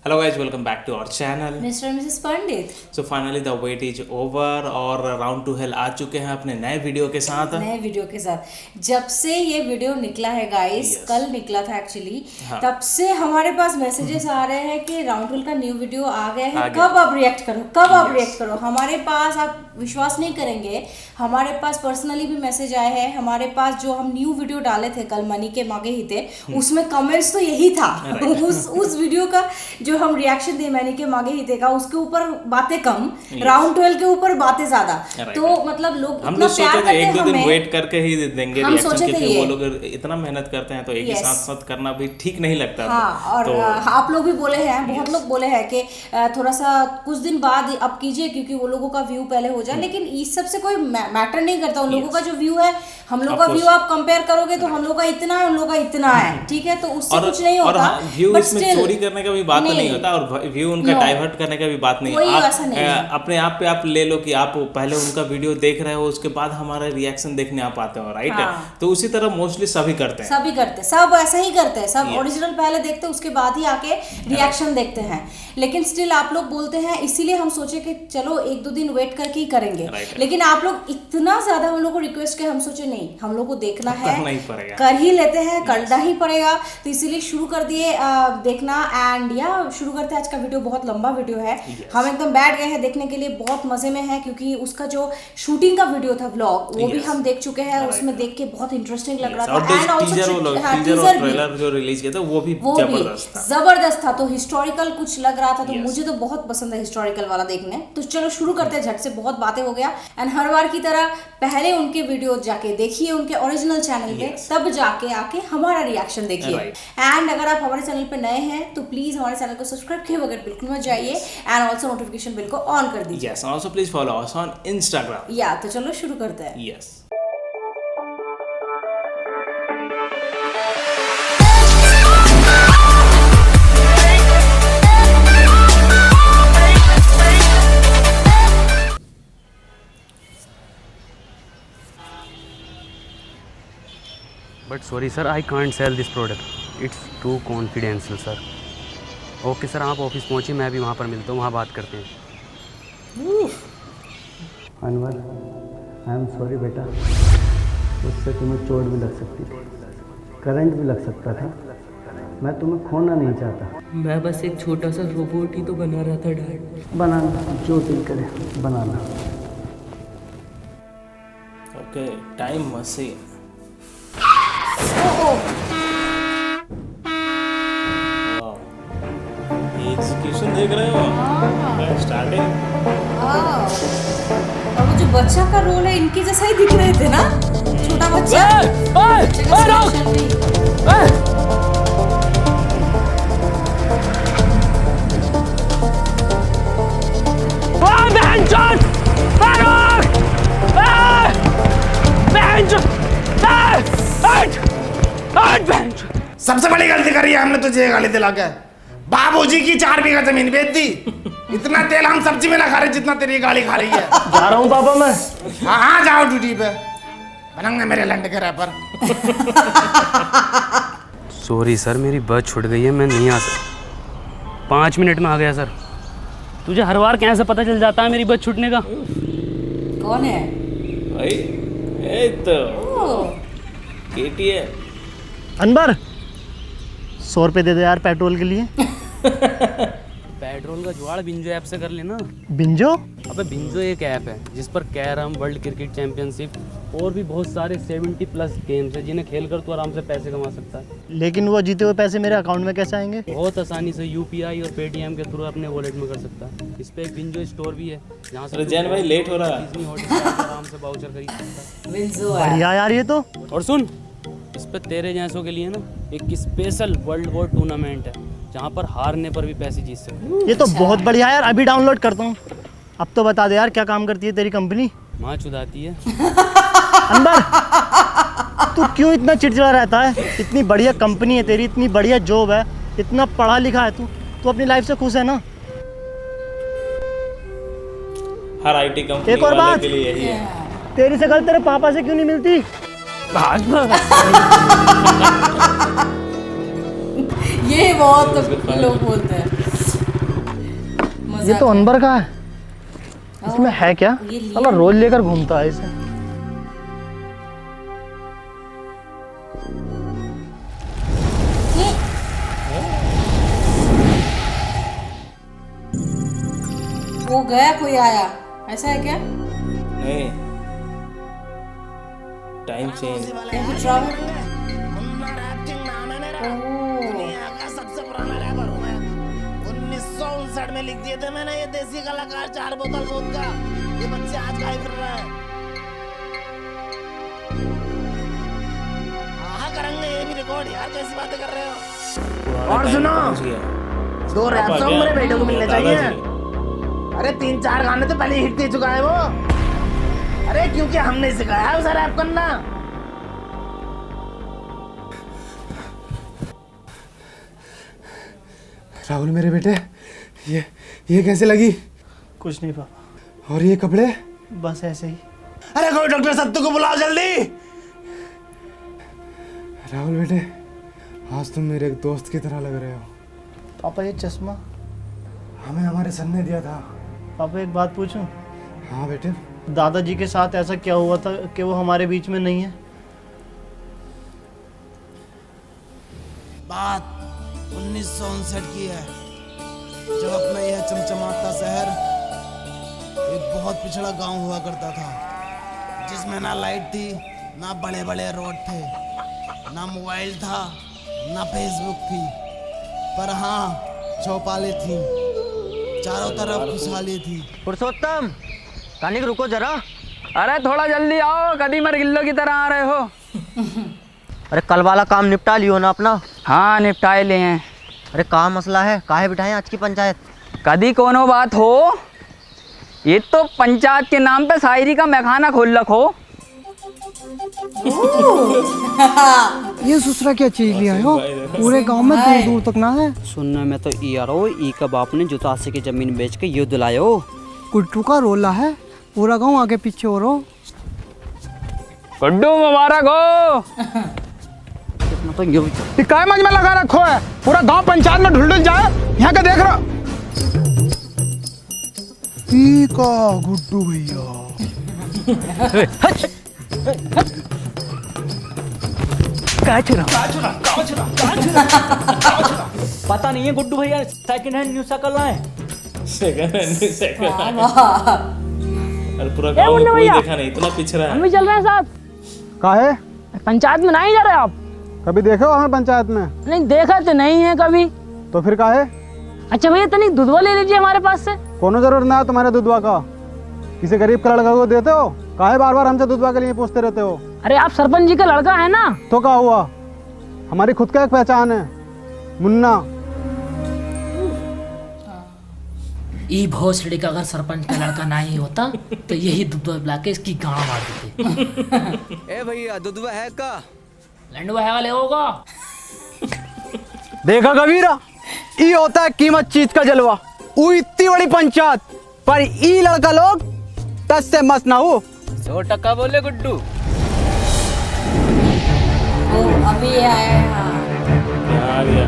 Hello guys, welcome back to our channel. Mister Mrs Pandit. So finally the wait is over और round to hell आ चुके हैं अपने नए video के साथ। जब से ये वीडियो निकला है गाइस, Yes. कल निकला था एक्चुअली, हाँ. तब से हमारे पास मैसेजेस आ रहे हैं कि राउंड टू का न्यू वीडियो आ गया है, आ गया। कब आप रिएक्ट करो, कब आप Yes. रिएक्ट करो। हमारे पास आप विश्वास नहीं करेंगे, हमारे पास पर्सनली भी मैसेज आए हैं। हमारे पास जो हम न्यू वीडियो डाले थे कल मनी के मांगे ही थे, उसमें कमेंट्स तो यही था। उस वीडियो का जो हम रिएक्शन दिए मनी के मांगे ही थे का, उसके ऊपर बातें कम, राउंड 12 के ऊपर बातें ज्यादा। तो मतलब लोग हम इतना लोग प्यार सोचे थे करते एक हैं दो दिन हमें। वेट करके ही देंगे हम रिएक्शन, सोचे थे क्योंकि ये। वो लोग इतना मेहनत करते हैं तो एक ही Yes. साथ साथ करना भी ठीक नहीं लगता। हाँ, और तो आप लोग भी बोले हैं, बहुत लोग बोले हैं कि थोड़ा सा कुछ दिन बाद अब कीजिए क्योंकि वो लोगों का व्यू पहले हो जाए, लेकिन इस सब से कोई मैटर नहीं करता। उन लोगों का जो व्यू है, हम लोग का व्यू आप कंपेयर करोगे तो हम लोग का इतना है, उन लोग का इतना है, ठीक है, तो उससे कुछ नहीं होता। और व्यू But इसमें still, चोरी करने का भी बात नहीं होता, और व्यू उनका No. डाइवर्ट करने का भी बात नहीं कोई है। वैसा नहीं है। अपने आप पे आप ले लो कि आप पहले उनका वीडियो देख रहे हो, उसके बाद हमारा रिएक्शन देखने आप आते हो, राइट? हाँ. तो उसी तरह मोस्टली सभी करते हैं, सब ऐसा ही करते हैं, सब Yes. ओरिजिनल पहले देखते हैं, उसके बाद ही आके रिएक्शन देखते हैं। लेकिन स्टिल आप लोग बोलते हैं, इसीलिए हम सोचे कि चलो एक दो दिन वेट करके ही करेंगे। Right. लेकिन आप लोग इतना ज्यादा हम लोग को रिक्वेस्ट किया, हम सोचे नहीं, हम लोग को देखना है, करना ही पड़ेगा, कर ही लेते हैं, करना ही पड़ेगा। तो इसीलिए शुरू कर दिए देखना। एंड या शुरू करते हैं। आज का वीडियो बहुत लंबा वीडियो है। Yes. हम एकदम बैठ गए हैं देखने के लिए, बहुत मजे में है, क्योंकि उसका जो शूटिंग का वीडियो था व्लॉग, वो भी Yes. हम देख चुके हैं। Right. उसमें देख के बहुत इंटरेस्टिंग लग रहा और था। एंड ऑल्सो टीजर और ट्रेलर जो रिलीज किया था वो भी जबरदस्त था। तो हिस्टोरिकल कुछ लग रहा था, तो Yes. मुझे तो बहुत पसंद है हिस्टोरिकल वाला देखने। तो चलो शुरू करते हैं झट से, बहुत बातें हो गया। एंड हर बार की तरह पहले उनके वीडियो जाके देखिए उनके ओरिजिनल चैनल पे, Yes. तब जाके आके हमारा रिएक्शन देखिए। Right. एंड अगर आप हमारे चैनल पे नए हैं तो प्लीज हमारे चैनल को सब्सक्राइब किए बगैर बिल्कुल मत जाइए। एंड ऑल्सो नोटिफिकेशन बिल को ऑन कर दीजिए। Yes, and also please follow us on Instagram. या तो चलो शुरू करते हैं। Yes. But sorry sir, I can't sell this product. It's too confidential sir. Okay sir, आप ऑफिस पहुँचिए, मैं भी वहाँ पर मिलता हूँ, वहाँ बात करते हैं। अनवर, आई एम सॉरी बेटा, उससे तुम्हें चोट भी लग सकती थी, करंट भी लग सकता था। मैं तुम्हें खोना नहीं चाहता। मैं बस एक छोटा सा रोबोट ही तो बना रहा था डैड। बनाना जो दिल करे बनाना। Okay, time machine. Wow. ये एग्जीक्यूशन देख रहे हो? स्टार्टिंग। और वो जो बच्चा का रोल है, इनके जैसा ही दिख रहे थे ना, छोटा बच्चा। बच्चे का selection भी। सबसे बड़ी गलती करी है हमने तुझे गाली दिला के। बाबूजी की 4 बीघा जमीन बेच दी। इतना तेल हम सब्जी में ना खा रहे जितना तेरी गाली खा रही है। जा रहा हूँ पापा मैं। हाँ जाओ ड्यूटी पे, बनंगे मेरे लंड के रैपर। सॉरी सर, मेरी बस छूट गई है, मैं नहीं आ सकता। 5 मिनट में आ गया सर। तुझे हर बार कैसे पता चल जाता है मेरी बस छूटने का? कौन है भाई ये तो ओ, KTM। अनवर 100 रुपये दे दे यार पेट्रोल के लिए। पेट्रोल का जुगाड़ बिंजो ऐप से कर लेना। बिंजो? अबे बिंजो एक ऐप है जिस पर कैरम, वर्ल्ड क्रिकेट चैंपियनशिप और भी बहुत सारे 70+ गेम्स हैं जिन्हें खेलकर तू आराम से पैसे कमा सकता है। लेकिन वो जीते हुए पैसे मेरे अकाउंट में कैसे आएंगे? बहुत आसानी से UPI और पेटीएम के थ्रू अपने वॉलेट में कर सकता है। इस पे एक बिंजो स्टोर भी है जहाँ से अरे जैन भाई लेट हो रहा है। डिज्नी हॉटस्टार पर आराम से वाउचर खरीद सकता विंजो है। बढ़िया यार ये तो। है। और सुन, इस पे तेरे जैसों के लिए ना एक स्पेशल वर्ल्ड वॉर टूर्नामेंट है जहाँ पर हारने पर भी पैसे जीत सकते हैं। ये तो बहुत बढ़िया यार, अभी डाउनलोड करता हूँ। अब तो बता दे यार क्या काम करती है तेरी कंपनी? माँ चुदाती है। अनवर तू क्यों इतना चिड़चिड़ा रहता है? इतनी बढ़िया कंपनी है तेरी, इतनी बढ़िया जॉब है, इतना पढ़ा लिखा है तू अपनी लाइफ से खुश है ना? हर IT कंपनी एक और वाले बात। के लिए यही है। तेरी शक्ल तेरे पापा से क्यों नहीं मिलती? ये बहुत लोग बोलते हैं। ये तो अनबर का है, इसमें है क्या? ये लिया साला रोज लेकर घूमता है इसे। वो गया, कोई आया, ऐसा है क्या? नहीं, टाइम चेंज। कहीं ट्रैवल। सबसे पुराना रैपर हूं मैं। 1959 में लिख दिए थे मैंने ये देसी कलाकार 4 बोतल वोदका। ये बच्चे आज गाए फिर रहे हैं। हाँ करेंगे ये भी रिकॉर्ड यार, कैसी बातें कर रहे हो। और सुनो, 2 रैप सॉन्ग मेरे बेटे को मिलने चाहिए। अरे 3-4 गाने तो पहले हिट दे चुका है वो। अरे क्योंकि हमने सिखाया है उसे रैप करना। राहुल मेरे बेटे, ये कैसे लगी? कुछ नहीं पापा। और ये कपड़े? बस ऐसे ही। अरे कोई डॉक्टर सत्तू को बुलाओ जल्दी। राहुल बेटे, आज तुम मेरे एक दोस्त की तरह लग रहे हो। पापा ये चश्मा हमें हमारे सन ने दिया था। पापा एक बात पूछूं? हाँ बेटे। दादाजी के साथ ऐसा क्या हुआ था कि वो हमारे बीच में नहीं है? बात 1959 की है, जब अपना यह चमचमाता शहर एक बहुत पिछड़ा गांव हुआ करता था, जिसमें ना लाइट थी, ना बड़े बड़े रोड थे, ना मोबाइल था, ना फेसबुक थी, पर हाँ चौपालें थी, चारों तरफ खुशहाली थी। पुरुषोत्तम, कानिक रुको जरा। अरे थोड़ा जल्दी आओ, कदी मर गिल्लो की तरह आ रहे हो। अरे कल वाला काम निपटा लियो ना अपना? हाँ निपटाए लिए हैं। अरे कहाँ मसला है, काहे बिठाएं आज की पंचायत? कदी कोनो बात हो, ये तो पंचायत के नाम पे शायरी का मैखाना खोल रखो। ये दूसरा क्या चीज लिया हो? पूरे गांव में दूर दूर तक ना है। सुनने में तो ई आ रहा ई का बाप ने जुतासी की जमीन बेच के युद्ध लायो। गुड्डू का रोला है, पूरा गांव आगे पीछे हो रहा। गुड्डू मुबारक हो। तो ये काय मंच में लगा रखो है, पूरा गांव पंचायत में ढुल जाए। यहाँ का देख रहा गुड्डू भैया। पता नहीं है गुड्डू भैया सेकंड हैंड न्यू साइकिल लाए। अरे पूरा गांव में कोई देखा नहीं, इतना पिछड़ा है। हम भी चल रहे हैं साथ। काहे? पंचायत में नहीं जा रहे आप? कभी देखे हो हमें पंचायत में? नहीं देखा तो नहीं है कभी। तो फिर काहे? अच्छा भैया तनिक दूधवा ले लीजिए हमारे पास से। कोनो जरूरत ना है तुम्हारे दूधवा का। किसी गरीब का लड़का को देते हो? काहे बार बार हमसे दूधवा के लिए पूछते रहते हो? अरे आप सरपंच जी का लड़का है ना? तो क्या हुआ, हमारी खुद का एक पहचान है, मुन्ना। ई भोसड़ी का अगर सरपंच का लड़का नहीं होता तो यही दुधवा बुला के इसकी गांड मार देते। ए भैया दुधवा है का? लंडवा है वाले होगा। देखा कबीरा, ई होता है कीमत चीज का जलवा। वो इतनी बड़ी पंचायत पर ई लड़का लोग 10 से मस्त ना हो। 100% बोले गुड्डू। ओ अभी ये आया है। हाँ। क्या आ गया?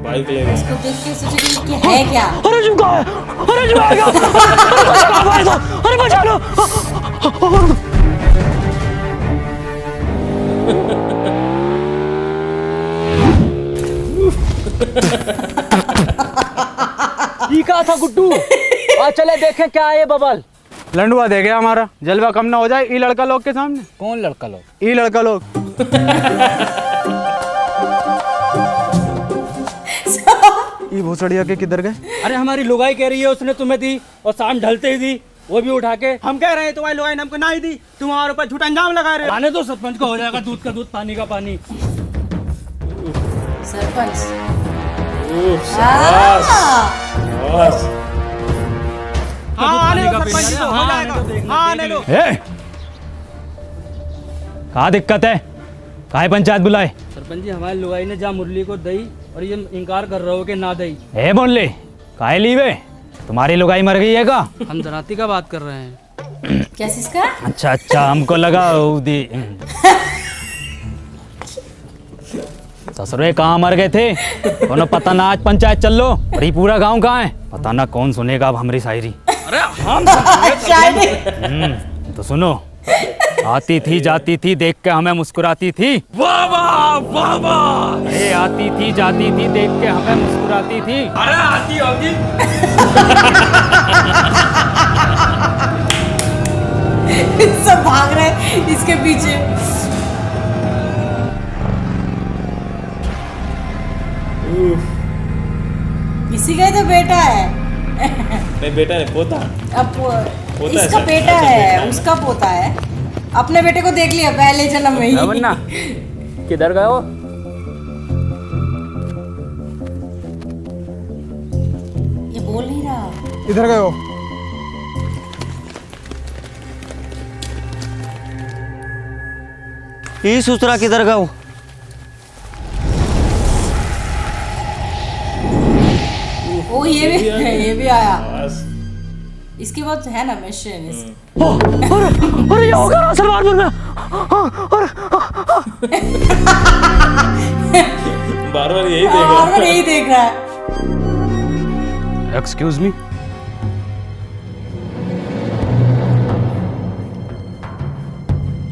बाइक ले गया। इसको देख के सोचे कि है क्या? अरे झुका है, अरे झुका गया। अरे बचा लो। ये कहा था गुड्डू? आज चले देखें क्या है ये बबल। लंडुआ दे गया हमारा, जलवा कम ना हो जाए ई लड़का लोग के सामने। कौन लड़का लोग? ई लड़का लोग। ई भोसड़िया के किधर गए? अरे हमारी लुगाई कह रही है उसने तुम्हें दी और शाम ढलते ही दी, वो भी उठा के। हम कह रहे हैं तुम्हारी लुगाई ने हमको नहीं दी, तुम हमारे ऊपर झूठा इंजाम लगा रहे हो। आने तो सरपंच को हो जाएगा दूध का दूध पानी का पानी। सरपंच। बस हाँ आने दो सरपंच को, हो जाएगा। हाँ आने दो। कहाँ दिक्कत है, काहे पंचायत बुलाए? सरपंच जी हमारी लुगाई ने जा मुरली को दई और ये इनकार कर रहे हो कि ना दई। ए बोल ले, काहे लीवे? तुम्हारी लुगाई मर गई है का? हम जराती का बात कर रहे हैं। क्या इसका? अच्छा अच्छा, हमको लगा दी। ससुरे कहाँ मर गए थे कोनो पता ना, आज पंचायत चल लो। और ये पूरा गांव कहाँ है पता ना, कौन सुनेगा अब हमारी शायरी। अरे हम तो सुनो। आती थी जाती थी देख के हमें मुस्कुराती थी, वाह वाह वाह वाह। अरे आती थी जाती थी देख के हमें मुस्कुराती थी। अरे आती होगी। सब भाग रहे हैं इसके पीछे। किसी का ही तो बेटा है। नहीं बेटा नहीं, पोता। अब पोता इसका है बेटा अच्छा, है, बेटा। उसका पोता है। अपने बेटे को देख लिया पहले जन्म में ही। वरना किधर गए हो? ये बोल नहीं रहा। इधर गए हो? ये सूचना किधर गया? ओ ये भी आया। बस। इसके बाद है ना मिशन। अरे ये होगा ना सलमानपुर में। बार बार यही देख रहा बार यही देख रहा है। एक्सक्यूज मी,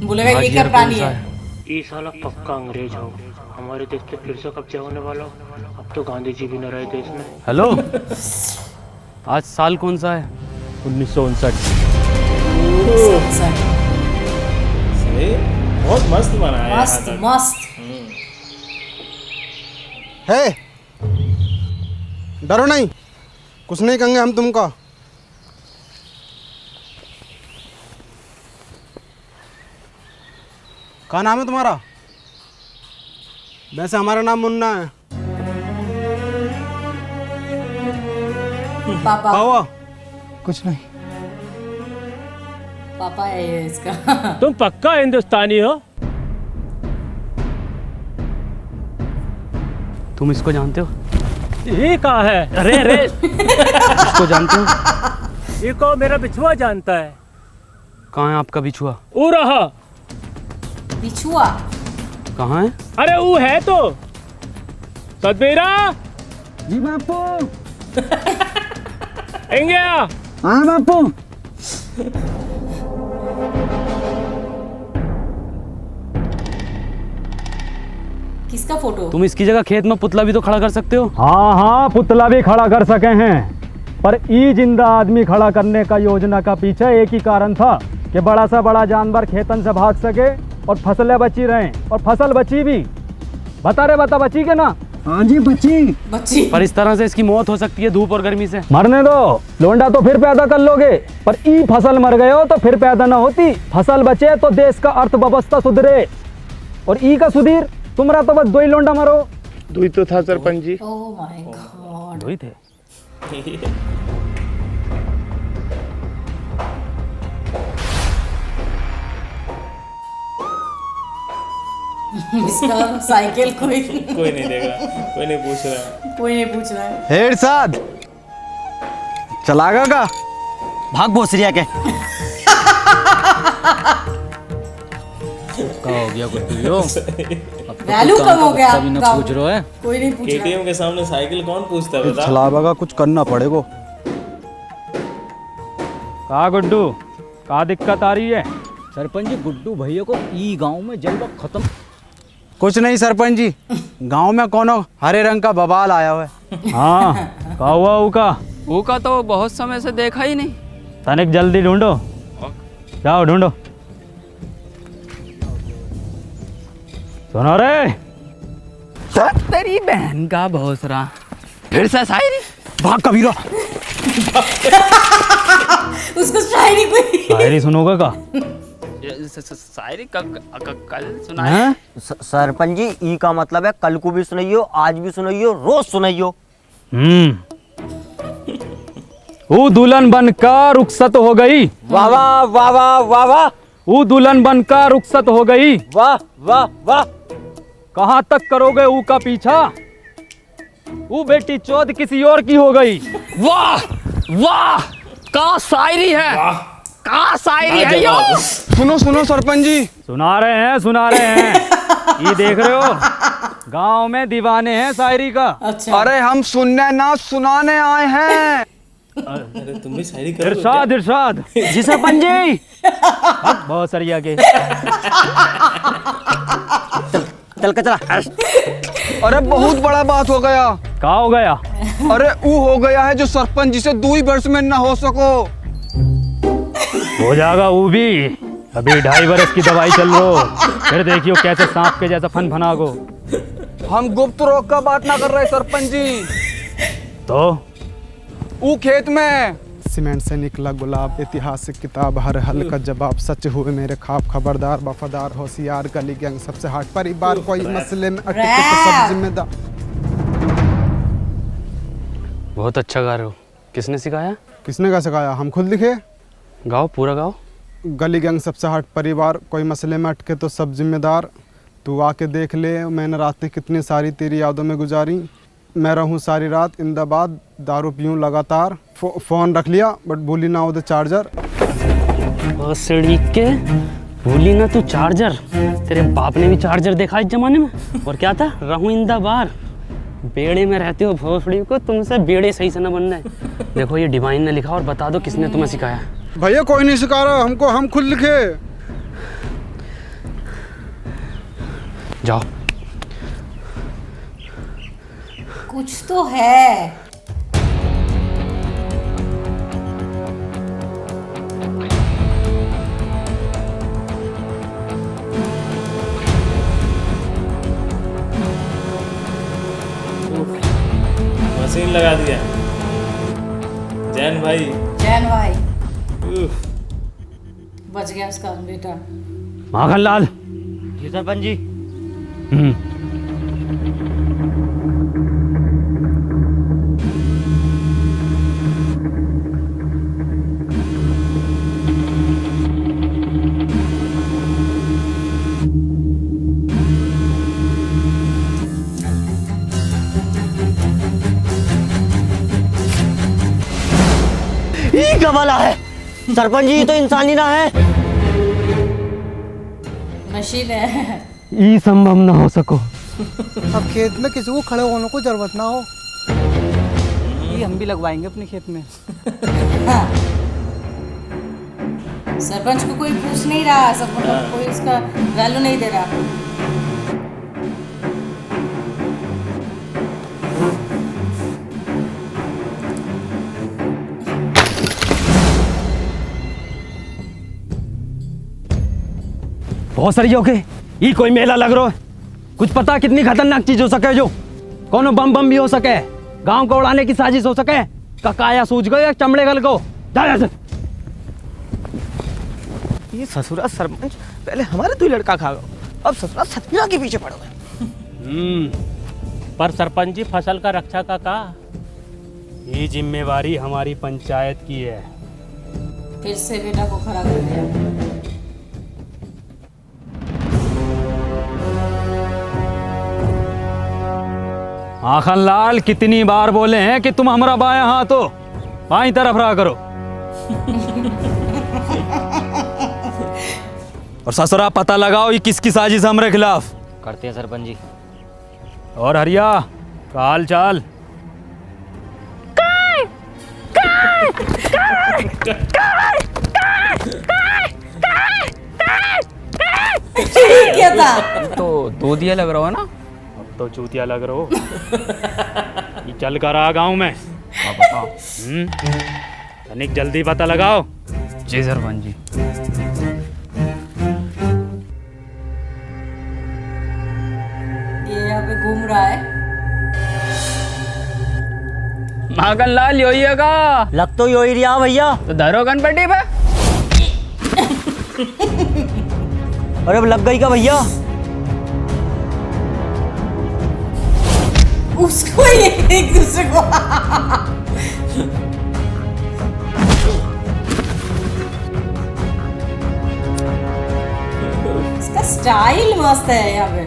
बोलेगा ये क्या प्राणी है? ये साला पक्का अंग्रेज हो, हमारे देश पे फिर से कब्जा होने वाला हो। अब तो गांधी जी भी न रहे देश में। हेलो, आज साल कौन सा है? 1959। सही, बहुत मस्त बना है। मस्त मस्त। है डरो नहीं, कुछ नहीं कहेंगे हम तुमको। क्या नाम है तुम्हारा? वैसे हमारा नाम मुन्ना है। पापा। क्या हुआ? कुछ नहीं। पापा है ये इसका। तुम पक्का हिंदुस्तानी हो? तुम इसको जानते हो? ये कहाँ है? अरे अरे इसको जानते हो? ये को मेरा बिछुआ जानता है। कहाँ है आपका बिछुआ? वो रहा। बिछुआ कहाँ है? अरे वो है तो सदबीरा जी बापू। इंगया। हाँ बापू। किसका फोटो? तुम इसकी जगह खेत में पुतला भी तो खड़ा कर सकते हो। हाँ हाँ, पुतला भी खड़ा कर सके हैं, पर ई जिंदा आदमी खड़ा करने का योजना का पीछे एक ही कारण था कि बड़ा सा बड़ा जानवर खेतन से भाग सके और फसलें बची रहें। और फसल बची भी। बता बची के ना? हाँ जी बच्ची। पर इस तरह से इसकी मौत हो सकती है धूप और गर्मी से। मरने दो, लोंडा तो फिर पैदा कर लोगे, पर ई फसल मर गए हो तो फिर पैदा ना होती। फसल बचे तो देश का अर्थव्यवस्था सुधरे, और ई का सुधीर तुम्हारा तो बस दो ही लोंडा मरो। दो ही तो था sarpanch ji. Oh my god. दो ही थे। इसका साइकिल कोई नहीं देख रहा, कोई नहीं पूछ रहा। कोई नहीं पूछ रहा है। हेड साहब चलागा का भाग भोसरिया के। क्या हो गया गुड्डू? वैल्यू कम हो गया। पूछ रहे हो? कोई नहीं पूछ रहा। केटीएम के सामने साइकिल कौन पूछता है बता? चलावा का कुछ करना पड़ेगा। का गुड्डू, का दिक्कत आ रही है? सरपंच जी, गुड्डू भैया को ई गांव में जलवा खत्म। कुछ नहीं सरपंच जी, गांव में कोनो हरे रंग का बवाल आया हुआ है। हाँ, का हुआ उका? ऊका तो बहुत समय से देखा ही नहीं। तनिक जल्दी ढूंढो, जाओ ढूंढो। सुनो रे, तेरी बहन का भोसरा। फिर से शायरी। भाग कबीरा। उसको शायरी कोई शायरी सुनोगे का? शायरी कल सुनाए। सरपंच जी, ई का मतलब है कल को भी सुनाइयो, आज भी सुनाइयो, रोज सुनाइयो। वो दुल्हन बनकर रुखसत हो गई। वाह वाह वाह वाह वाह वाह। वो दुल्हन बनकर रुखसत हो गई। वाह वाह वाह। कहाँ तक करोगे ऊ का पीछा? वो बेटी चौथ किसी और की हो गई। वाह वाह, का शायरी है, का शायरी है यो। सुनो सुनो सरपंच जी। सुना रहे हैं। ये देख रहे हो, गांव में दीवाने हैं शायरी का। अच्छा। अरे हम सुनने ना सुनाने आए हैं। अरे तुम भी शायरी करो। इरशाद इरशाद। जी सरपंच जी। बहुत सरिया के। चल कचरा। अरे बहुत बड़ा बात हो गया। क्या हो गया? अरे वो हो गया है जो सरपंच जी से 2 वर्ष में न हो सको। हो जाएगा वो भी। अभी 2.5 बरस की दवाई चल रो, फिर देखियो कैसे सांप के जैसा फन फनागो। हम गुप्त रोग का बात ना कर रहे सरपंच जी। तो वो खेत में सीमेंट से निकला गुलाब, ऐतिहासिक किताब, हर हल का जवाब, सच हुए मेरे ख्वाब, खबरदार वफादार होशियार, गली गैंग सबसे हट, परिवार कोई मसले में अटके तो सब जिम्मेदार। बहुत अच्छा गा रहे हो। किसने सिखाया? किसने का सिखाया? हम खुद लिखे। गाओ, पूरा गाओ। गली गैंग सबसे हट, परिवार कोई मसले में अटके तो सब जिम्मेदार, तू आके देख ले मैंने रातें कितनी सारी तेरी यादों में गुजारी, मैं रहूं सारी रात इंदाबाद, दारू पीऊं लगातार, फ़ोन रख लिया बट भूली ना उधर चार्जर। के भूली ना तू चार्जर। तेरे बाप ने भी चार्जर देखा इस जमाने में। और क्या था? रहूं इंदाबाद। बेड़े में रहते हो भोसड़ी को, तुमसे बेड़े सही से न बनना है। देखो ये डिवाइन ने लिखा और बता दो किसने तुम्हें सिखाया। भैया कोई नहीं सिखा रहा हमको, हम खुद लिखे। जाओ। कुछ तो है। मशीन लगा दिया जैन भाई। जैन भाई बच गया उसका बेटा। माखन लाल। जी सरपंच जी। ये क्या वाला है? सरपंच जी तो इंसान ही ना है, मशीन है। ये संभव ना हो सको। अब खेत में किसी को खड़े होने को जरूरत ना हो, ये हम भी लगवाएंगे अपने खेत में। सरपंच को कोई पूछ नहीं रहा, सरपंच कोई उसका वैल्यू नहीं दे रहा। बहुत सारी हो गई। ये कोई मेला लग रहा है। कुछ पता कितनी खतरनाक चीज हो सके, जो कोनो बम बम भी हो सके, गांव को उड़ाने की साजिश हो सके, ककाया सूझ गए या चमड़े गल को। जा से। ये ससुरा सरपंच पहले हमारे 2 लड़का खा गए, अब ससुरा सतना के पीछे पड़ गए। पर सरपंच जी फसल का रक्षा का ये जिम्मेवारी हमारी पंचायत की है। फिर से बेटा को खड़ा कर दिया। माखन लाल कितनी बार बोले हैं कि तुम हमारा बायां हाथ हो, बाईं तरफ रहा करो। और ससुरा पता लगाओ ये किसकी साजिश हमारे खिलाफ। करते हैं सरपंच जी। और हरिया का हाल चाल? क्या था? तो दूधिया लग रहा हो ना। अब तो चूतिया लग रहा हो। ये चल कर आ गाँव में। तनिक जल्दी पता लगाओ। जी सरपंच जी। ये यहाँ पे घूम रहा है। माखन लाल योइया का लग तो यो ही रहा भैया। तो धरो गणपति पे। अरे अब लग गई का भैया। उसको एक दूसरे को इसका स्टाइल मस्त है यहाँ पे।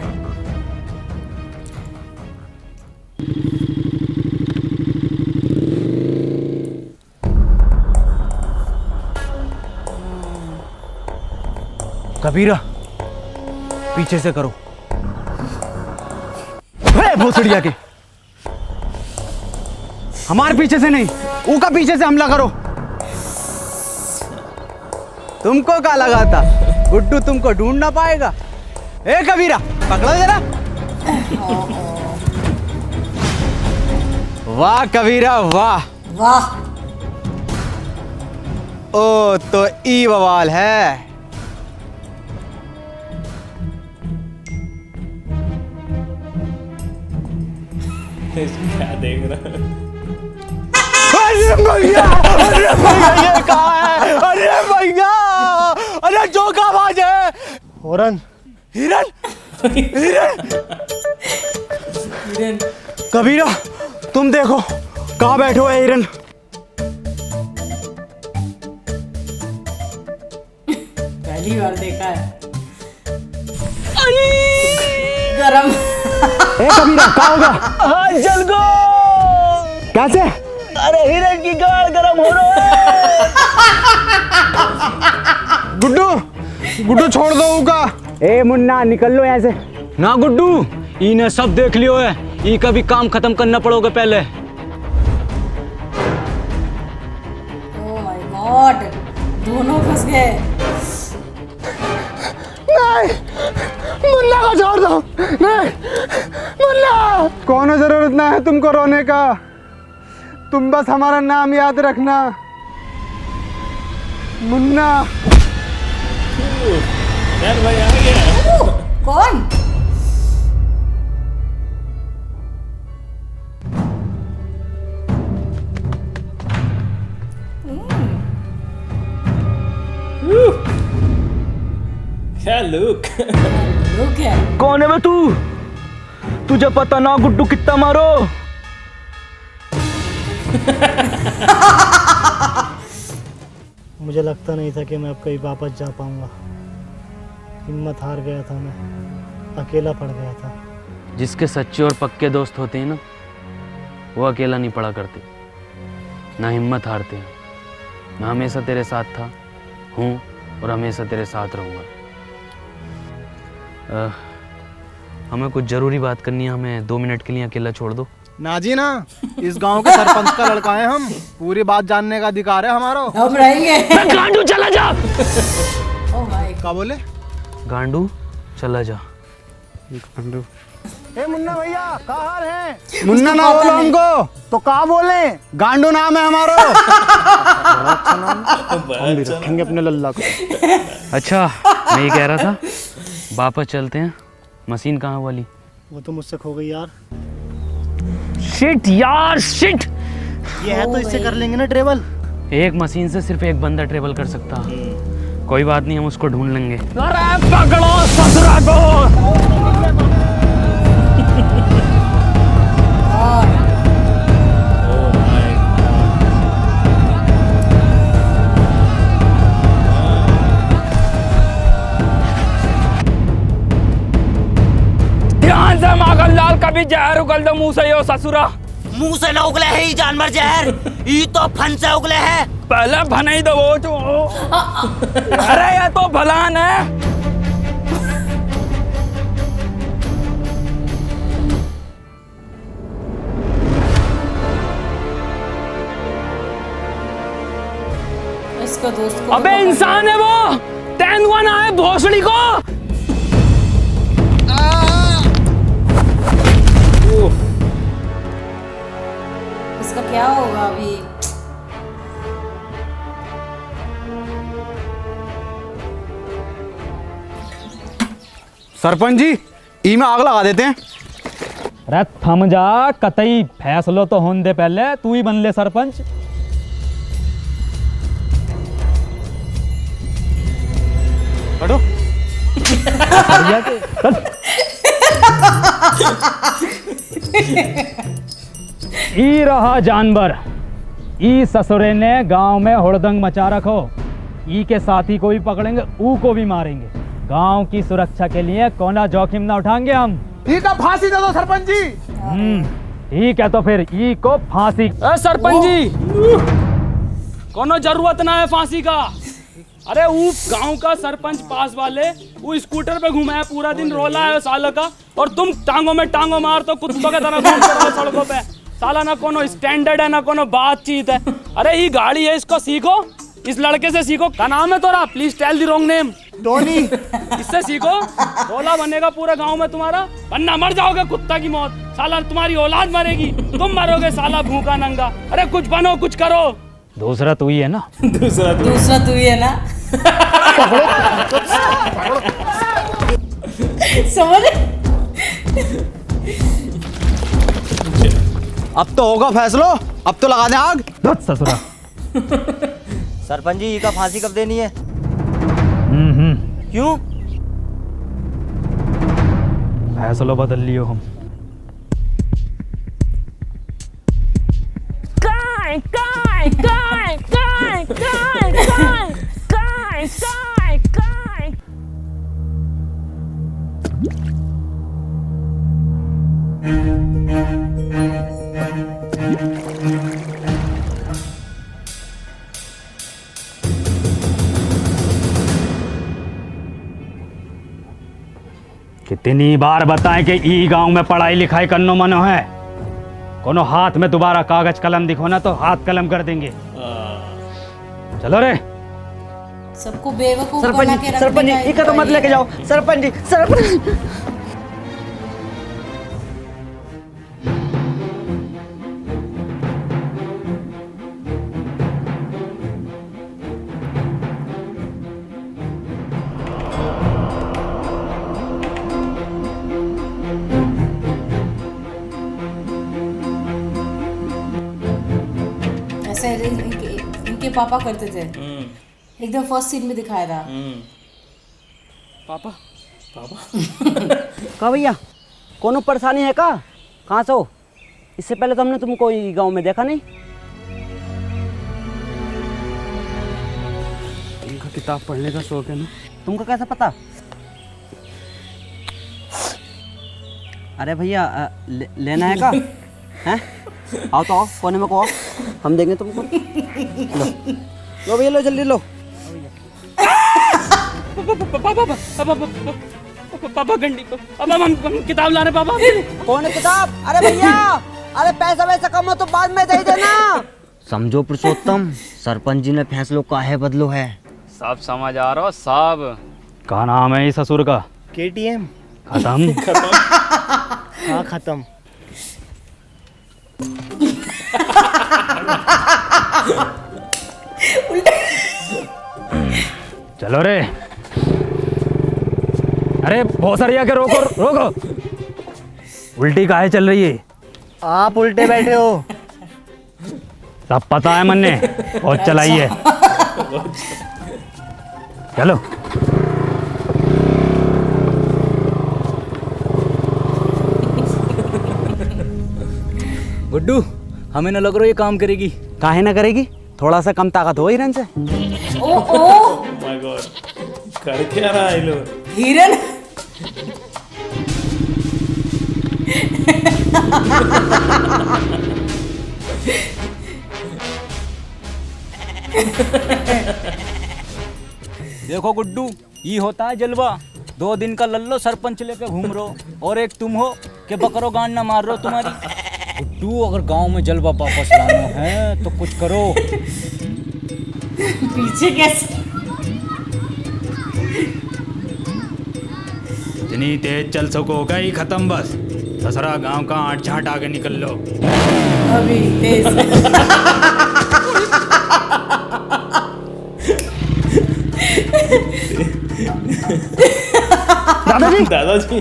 कबीरा पीछे से करो। ए भोसड़िया के, हमारे पीछे से नहीं, ऊका पीछे से हमला करो। तुमको क्या लगा था गुड्डू तुमको ढूंढ ना पाएगा? ए कबीरा पकड़ो जरा। वाह कबीरा वाह वाह। ओ तो ई बवाल है। क्या देख रहा है? अरे भैया ये कहाँ है? अरे भैया, अरे जो का आवाज है? हिरन हिरन हिरन हिरन। कबीरा तुम देखो कहाँ बैठे हो हिरन? पहली बार देखा है। गरम। ए कबीरा क्या होगा? जल गो। कैसे? अरे हिरन की गाड़ गरम हो रहा है। गुड्डू गुड्डू छोड़ दो उका। ए मुन्ना निकल लो यहाँ से। ना गुड्डू, इन्हें सब देख लियो है, ई का भी काम खत्म करना पड़ोगे पहले। ओह माय गॉड, दोनों फंस गए। नहीं, मुन्ना को छोड़ दो। नहीं मुन्ना, कोनो जरूरत ना है तुमको रोने का, तुम बस हमारा नाम याद रखना मुन्ना। यार भाई आ गया। कौन? क्या लुक। लुक है। कौन है बे तू? तुझे पता ना गुड्डू कितना मारो? मुझे लगता नहीं था कि मैं अब कहीं वापस जा पाऊंगा। हिम्मत हार गया था, मैं अकेला पड़ गया था। जिसके सच्चे और पक्के दोस्त होते हैं ना, वो अकेला नहीं पड़ा करते, ना हिम्मत हारते हैं। मैं हमेशा तेरे साथ था, हूँ और हमेशा तेरे साथ रहूँगा। हमें कुछ ज़रूरी बात करनी है, हमें 2 मिनट के लिए अकेला छोड़ दो। ना जी ना, इस गांव के सरपंच का लड़का है हम, पूरी बात जानने का अधिकार है हमारा। हम रहेंगे। गांडू चला जा। ओह माय, क्या बोले? गांडू चला जा। गांडू। ए मुन्ना भैया क्या हाल है? मुन्ना ना बोलो हमको, तो क्या बोले? गांडू नाम है हमारा। हम भी रखेंगे अपने लल्ला को। अच्छा मैं ये कह रहा था, वापस चलते हैं। मशीन कहाँ वाली? वो तो मुझसे खो गई यार। शिट यार शिट। ये है तो इससे कर लेंगे ना ट्रेवल। एक मशीन से सिर्फ एक बंदा ट्रेवल कर सकता। कोई बात नहीं, हम उसको ढूंढ लेंगे। अरे पकड़ो ससुरा को। ध्यान से माखनलाल, कभी जहर उगल दो मुंह से यो ससुरा। मुंह से ना उगले है ये जानवर जहर, ये तो फन से उगले है। पहले भने ही दो वो जो। अरे ये तो भलान है। इसका दोस्त को अबे इंसान है वो, तेंदुआ ना है भोसड़ी को। इसका क्या होगा अभी? सरपंच जी, ई में आग लगा देते हैं। अरे थम जा, कतई फैसलो तो होने दे, पहले तू ही बन ले सरपंच। हटो। ई रहा जानवर, ई ससुरे ने गांव में हुड़दंग मचा रखो। ई के साथी को भी पकड़ेंगे, ऊ को भी मारेंगे। गांव की सुरक्षा के लिए कोना जोखिम ना उठाएंगे हम। ठीक है, फांसी दे दो सरपंच जी। ठीक है, तो फिर ई को फांसी। सरपंच जी, कोनो जरूरत ना है फांसी का। अरे वो गांव का सरपंच पास वाले वो स्कूटर पे घुमाया पूरा दिन रोला है सालों का, और तुम टांगों में टांगों मार तो कुत्तों के तरह घूमते रहो सड़कों पे। साला ना कोनो स्टैंडर्ड है ना कोनो बातचीत है। अरे ये गाड़ी है, इसको सीखो, इस लड़के से सीखो। क्या नाम है तोरा? Please tell the wrong name. Tony. इससे सीखो, रोला बनेगा पूरे गांव में तुम्हारा, वरना मर जाओगे कुत्ता की मौत। साला तुम्हारी औलाद मरेगी, तुम मरोगे साला भूखा नंगा। अरे कुछ बनो, कुछ करो। दूसरा तू ही है ना? दूसरा तू ही है ना? समझ? अब तो होगा फैसलो, अब तो लगा दे आग। ससुरा। सरपंच जी का फांसी कब देनी है? क्यों? फैसलो बदल लियो हम। काय काय काय काय काय काय काय काय काय। कितनी बार बताएं कि ई गांव में पढ़ाई लिखाई करनो मनो है। कोनो हाथ में दोबारा कागज कलम दिखो ना तो हाथ कलम कर देंगे। चलो रे। सबको बेवकूफ सरपंच बना जी, के सरपंच जी, इका तो मत लेके जाओ। सरपंच जी, सरपंच। ऐसे इनके पापा करते थे। एकदम फर्स्ट सीन में दिखाया था। पापा का भैया कोनो परेशानी है का? कहाँ से हो? इससे पहले तो हमने तुमको गांव में देखा नहीं। इनका किताब पढ़ने का शौक है ना? तुमको कैसा पता? अरे भैया लेना है का? हैं? आओ तो आओ, कोने में को आओ, हम देंगे तुमको। लो भैया, लो जल्दी लो। पापा गंडी अब हम किताब ला रहे पापा। कौन है किताब? अरे भैया, अरे पैसा वैसा कम हो तो बाद में दे देना। समझो पुरुषोत्तम, सरपंच जी ने फैसलो काहे बदलो है। सब समझ आ रहा हो सब। क्या नाम है इस ससुर का? KTM। खत्म। हाँ खत्म। चलो रे। अरे बहुत सारी आके रोको रोको। उल्टी काहे चल रही है? आप उल्टे बैठे हो। सब पता है मन्ने, बहुत चलाई है। चलो। गुड्डू, हमें न लग रहा ये काम करेगी। काहे ना करेगी? थोड़ा सा कम ताकत हो हिरन से। माय गॉड, कर क्या रहा है लोग? हिरन। देखो गुड्डू, ये होता है जलवा। 2 दिन का लल्लो सरपंच लेके घूम रहो, और एक तुम हो कि बकरो गांड ना मार रहे हो तुम्हारी। गुड्डू, अगर गांव में जलवा वापस लाना है तो कुछ करो। पीछे कैसे? इतनी तेज चल सकोगा ही खत्म बस। ससरा गांव का आठ झाट आगे निकल लो। अभी तेज। दादाजी। दादाजी।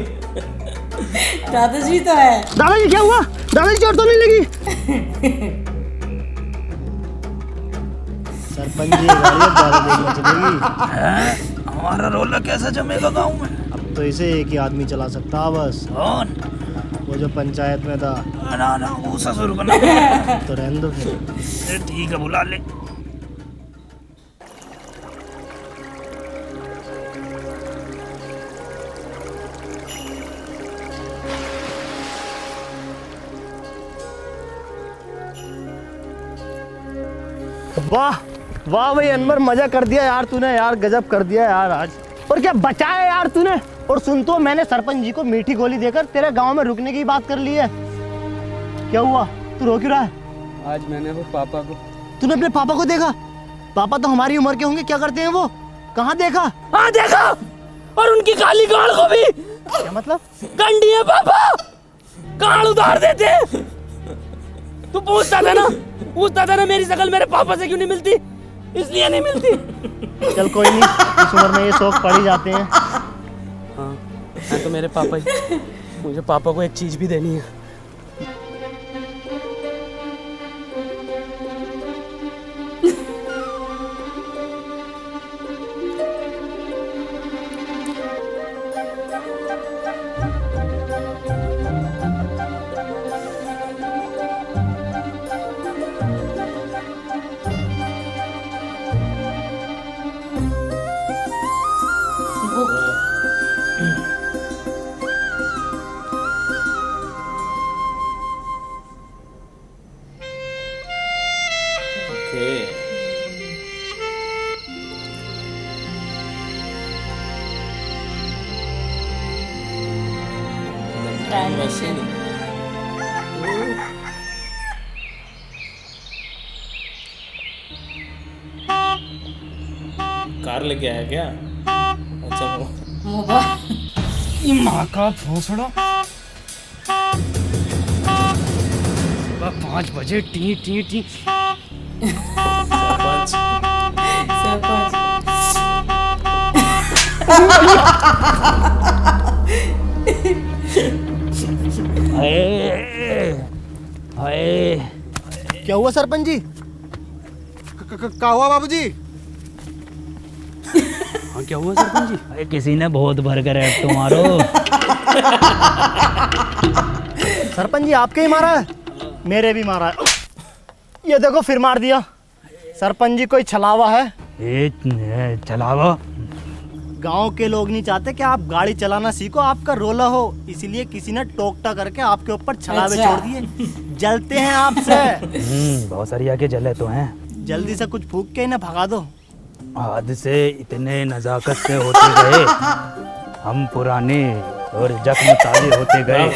दादाजी तो है। दादाजी क्या हुआ? दादाजी चोट तो नहीं लगी? सरपंच जी, गाड़ी अब ज्यादा देखना चलेगी। हमारा रोला कैसा जमेगा गांव में? अब तो इसे एक ही आदमी चला सकता है बस। कौन? वो जो पंचायत में था। ना ना, वो ससुर बना। तो रहने दो फिर। ठीक है, बुला ले। वाह, वाह भाई अनवर, मजा कर दिया यार तूने, यार गजब कर दिया यार आज। और क्या बचाया यार तूने। और सुन तो, मैंने सरपंच जी को मीठी गोली देकर तेरे गांव में रुकने की बात कर ली है। क्या हुआ, तू रो क्यों रहा है? आज मैंने वो पापा को। तूने अपने पापा को देखा? पापा तो हमारी उम्र के होंगे, क्या करते हैं वो? कहाँ देखा? हाँ देखा, और उनकी काली गाड़ को भी। क्या मतलब? गंडी है पापा, गाड़ उतार देते। तू पूछता था ना मेरी शक्ल मेरे पापा से क्यों नहीं मिलती, इसलिए नहीं मिलती। चल कोई नहीं, इस उम्र में ये शौक पड़ ही जाते हैं। हाँ, मैं तो मेरे पापा ही, मुझे पापा को एक चीज़ भी देनी है। Time machine. कार लेके आया क्या? अच्छा मोबाइल। माँ का भोसड़ा। 5 बजे टी टी टी। क्या हुआ सरपंच जी? क्या हुआ बाबूजी? हाँ क्या हुआ सरपंच जी? अरे किसी ने बहुत भर कर ऐड तो मारो। सरपंच जी आपके ही मारा है? मेरे भी मारा है। ये देखो फिर मार दिया। सरपंच जी कोई छलावा है? छलावा? गांव के लोग नहीं चाहते कि आप गाड़ी चलाना सीखो, आपका रोला हो, इसलिए किसी ने टोकटा करके आपके ऊपर छलावे छोड़ दिए। जलते हैं आपसे। बहुत सारी आके जले तो हैं। जल्दी से कुछ फूक के इन्हें भगा दो। आज से इतने नजाकत से होते गए हम पुराने, और जख्म ताजे होते गए।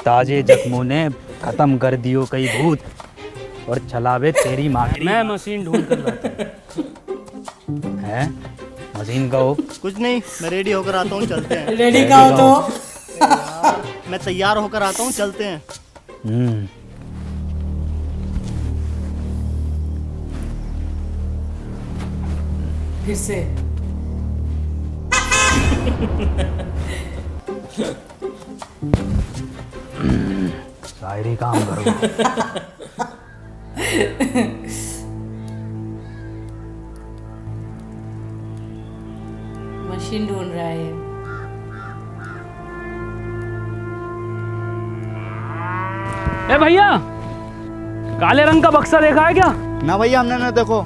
ताजे जख्मों ने खत्म कर दियो कई भूत, और छलावे तेरी माँ। मैं मशीन ढूंढ कर लाता है। मशीन का हो? कुछ नहीं, मैं रेडी होकर आता हूँ, चलते हैं। रेडी का हो तो? मैं तैयार होकर आता हूँ, चलते हैं। फिर से शायरी काम करो। मशीन ढूंढ रहा है। ए भैया, काले रंग का बक्सा देखा है क्या? ना भैया, हमने ना देखो।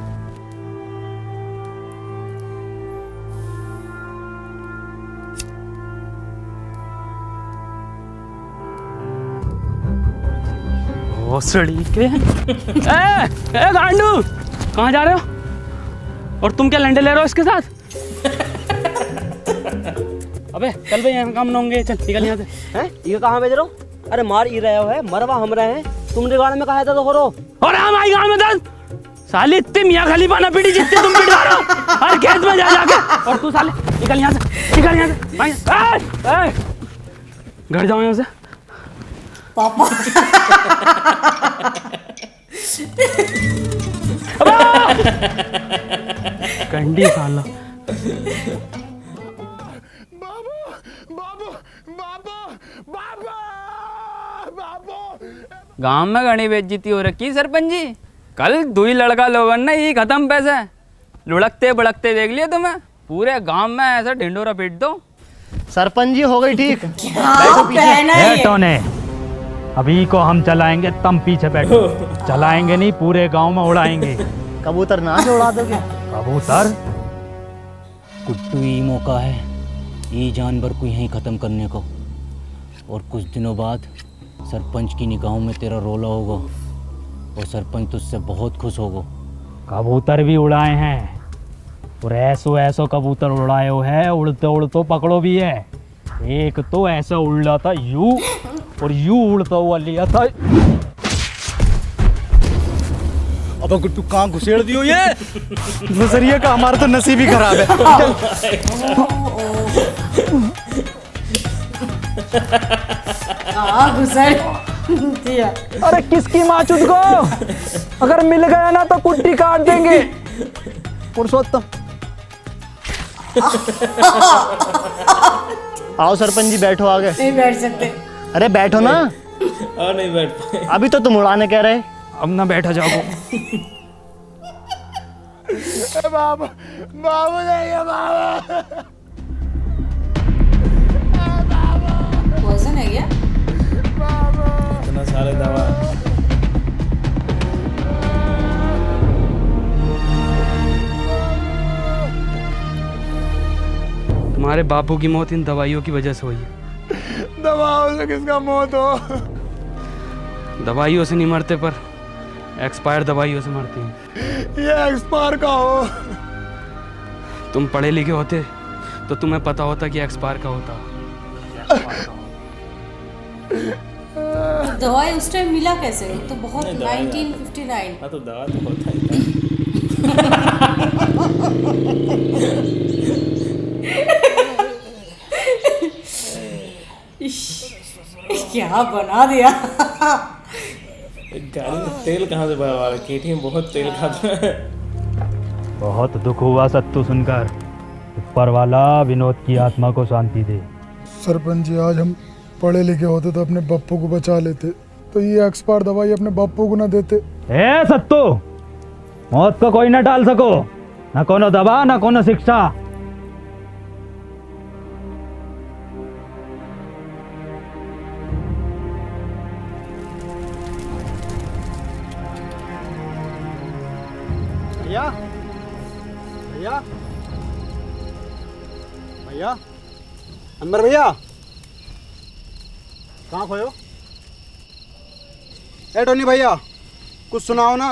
भोसड़ी के। ए गांडू, कहाँ जा रहे हो? और तुम क्या लंडे ले रहे हो इसके साथ? अबे चल भाई, यहाँ काम न होंगे, चल निकल यहाँ से। हैं? ये कहाँ भेज रहे हो? अरे मार ही रहे हो है, मरवा हम रहे हैं। तुमने गाड़ में कहा था तो हो रो। और हम आई गाँव में दस साली इतनी मियाँ खलीफा ना पीटी जितने तुम पीट रहे हो हर खेत में जा जाके। और तू साले निकल यहाँ से, निकल यहाँ से। घर जाओ यहाँ से। पापा कंडी साला। गांव में घनी बेइज्जती हो रखी सरपंच जी। कल दुई लड़का लोगों ने ये खत्म पैसे लुढ़कते बड़कते देख लिए तुम्हें। पूरे गांव में ऐसा ढिंडोरा पीट दो। सरपंच जी हो गई ठीक। बैठो ने, अभी को हम चलाएंगे, तुम पीछे बैठो। चलाएंगे नहीं, पूरे गांव में उड़ाएंगे। कबूतर ना से उड़ा दोगे? कबूतर? कुट्टू ही मौका है ये जानवर को यहीं ख़त्म करने को। और कुछ दिनों बाद सरपंच की निगाहों में तेरा रोला होगा और सरपंच तुझसे बहुत खुश होगा। कबूतर भी उड़ाए हैं और ऐसो ऐसो कबूतर उड़ाए हो है, उड़ते उड़ते पकड़ो भी है। एक तो ऐसा उड़ रहा था यू और यू उड़ता हुआ लिया था। अब गुट्टू कहाँ घुसेड़ दियो ये नजरिए का, हमारा तो नसीब ही खराब है। दिया। अरे किसकी माचुद को, अगर मिल गया ना तो कुट्टी काट देंगे। पुरुषोत्तम आओ सरपंच जी बैठो आगे। नहीं बैठ सकते। अरे बैठो ना। और नहीं बैठ पाए। अभी तो तुम उड़ाने कह रहे। अब ना बैठा जाओ। बाबू बाबू नहीं है बाबू। पॉइजन है क्या? इतना सारे दवा। तुम्हारे बापू की मौत इन दवाइयों की वजह से हुई है। दवाओं से किसका मौत हो? दवाइयों से नहीं मरते पर एक्सपायर दवाइयों से मरते हैं। ये एक्सपायर का हो। तुम पढ़े लिखे होते तो तुम्हें पता होता कि एक्सपायर का होता। तो दवाई उस टाइम मिला कैसे? तो बहुत 1959। हाँ तो दवा तो होता ही था। क्या बना दिया। गाड़ी में तेल कहाँ से भरवा रहा है? केटीएम बहुत तेल खाता है। बहुत दुख हुआ सत्तू सुनकर। ऊपर वाला विनोद की आत्मा को शांति दे। सरपंच जी, आज हम पढ़े लिखे होते तो अपने बप्पू को बचा लेते, तो ये एक्सपायर दवाई अपने बप्पू को ना देते। ए सत्तू, मौत को कोई ना टाल सको, ना कोनो दवा ना कोनो शिक्षा। भैया भैया भैया अंदर भैया कहाँ खोयो? ए टोनी भैया कुछ सुनाओ ना,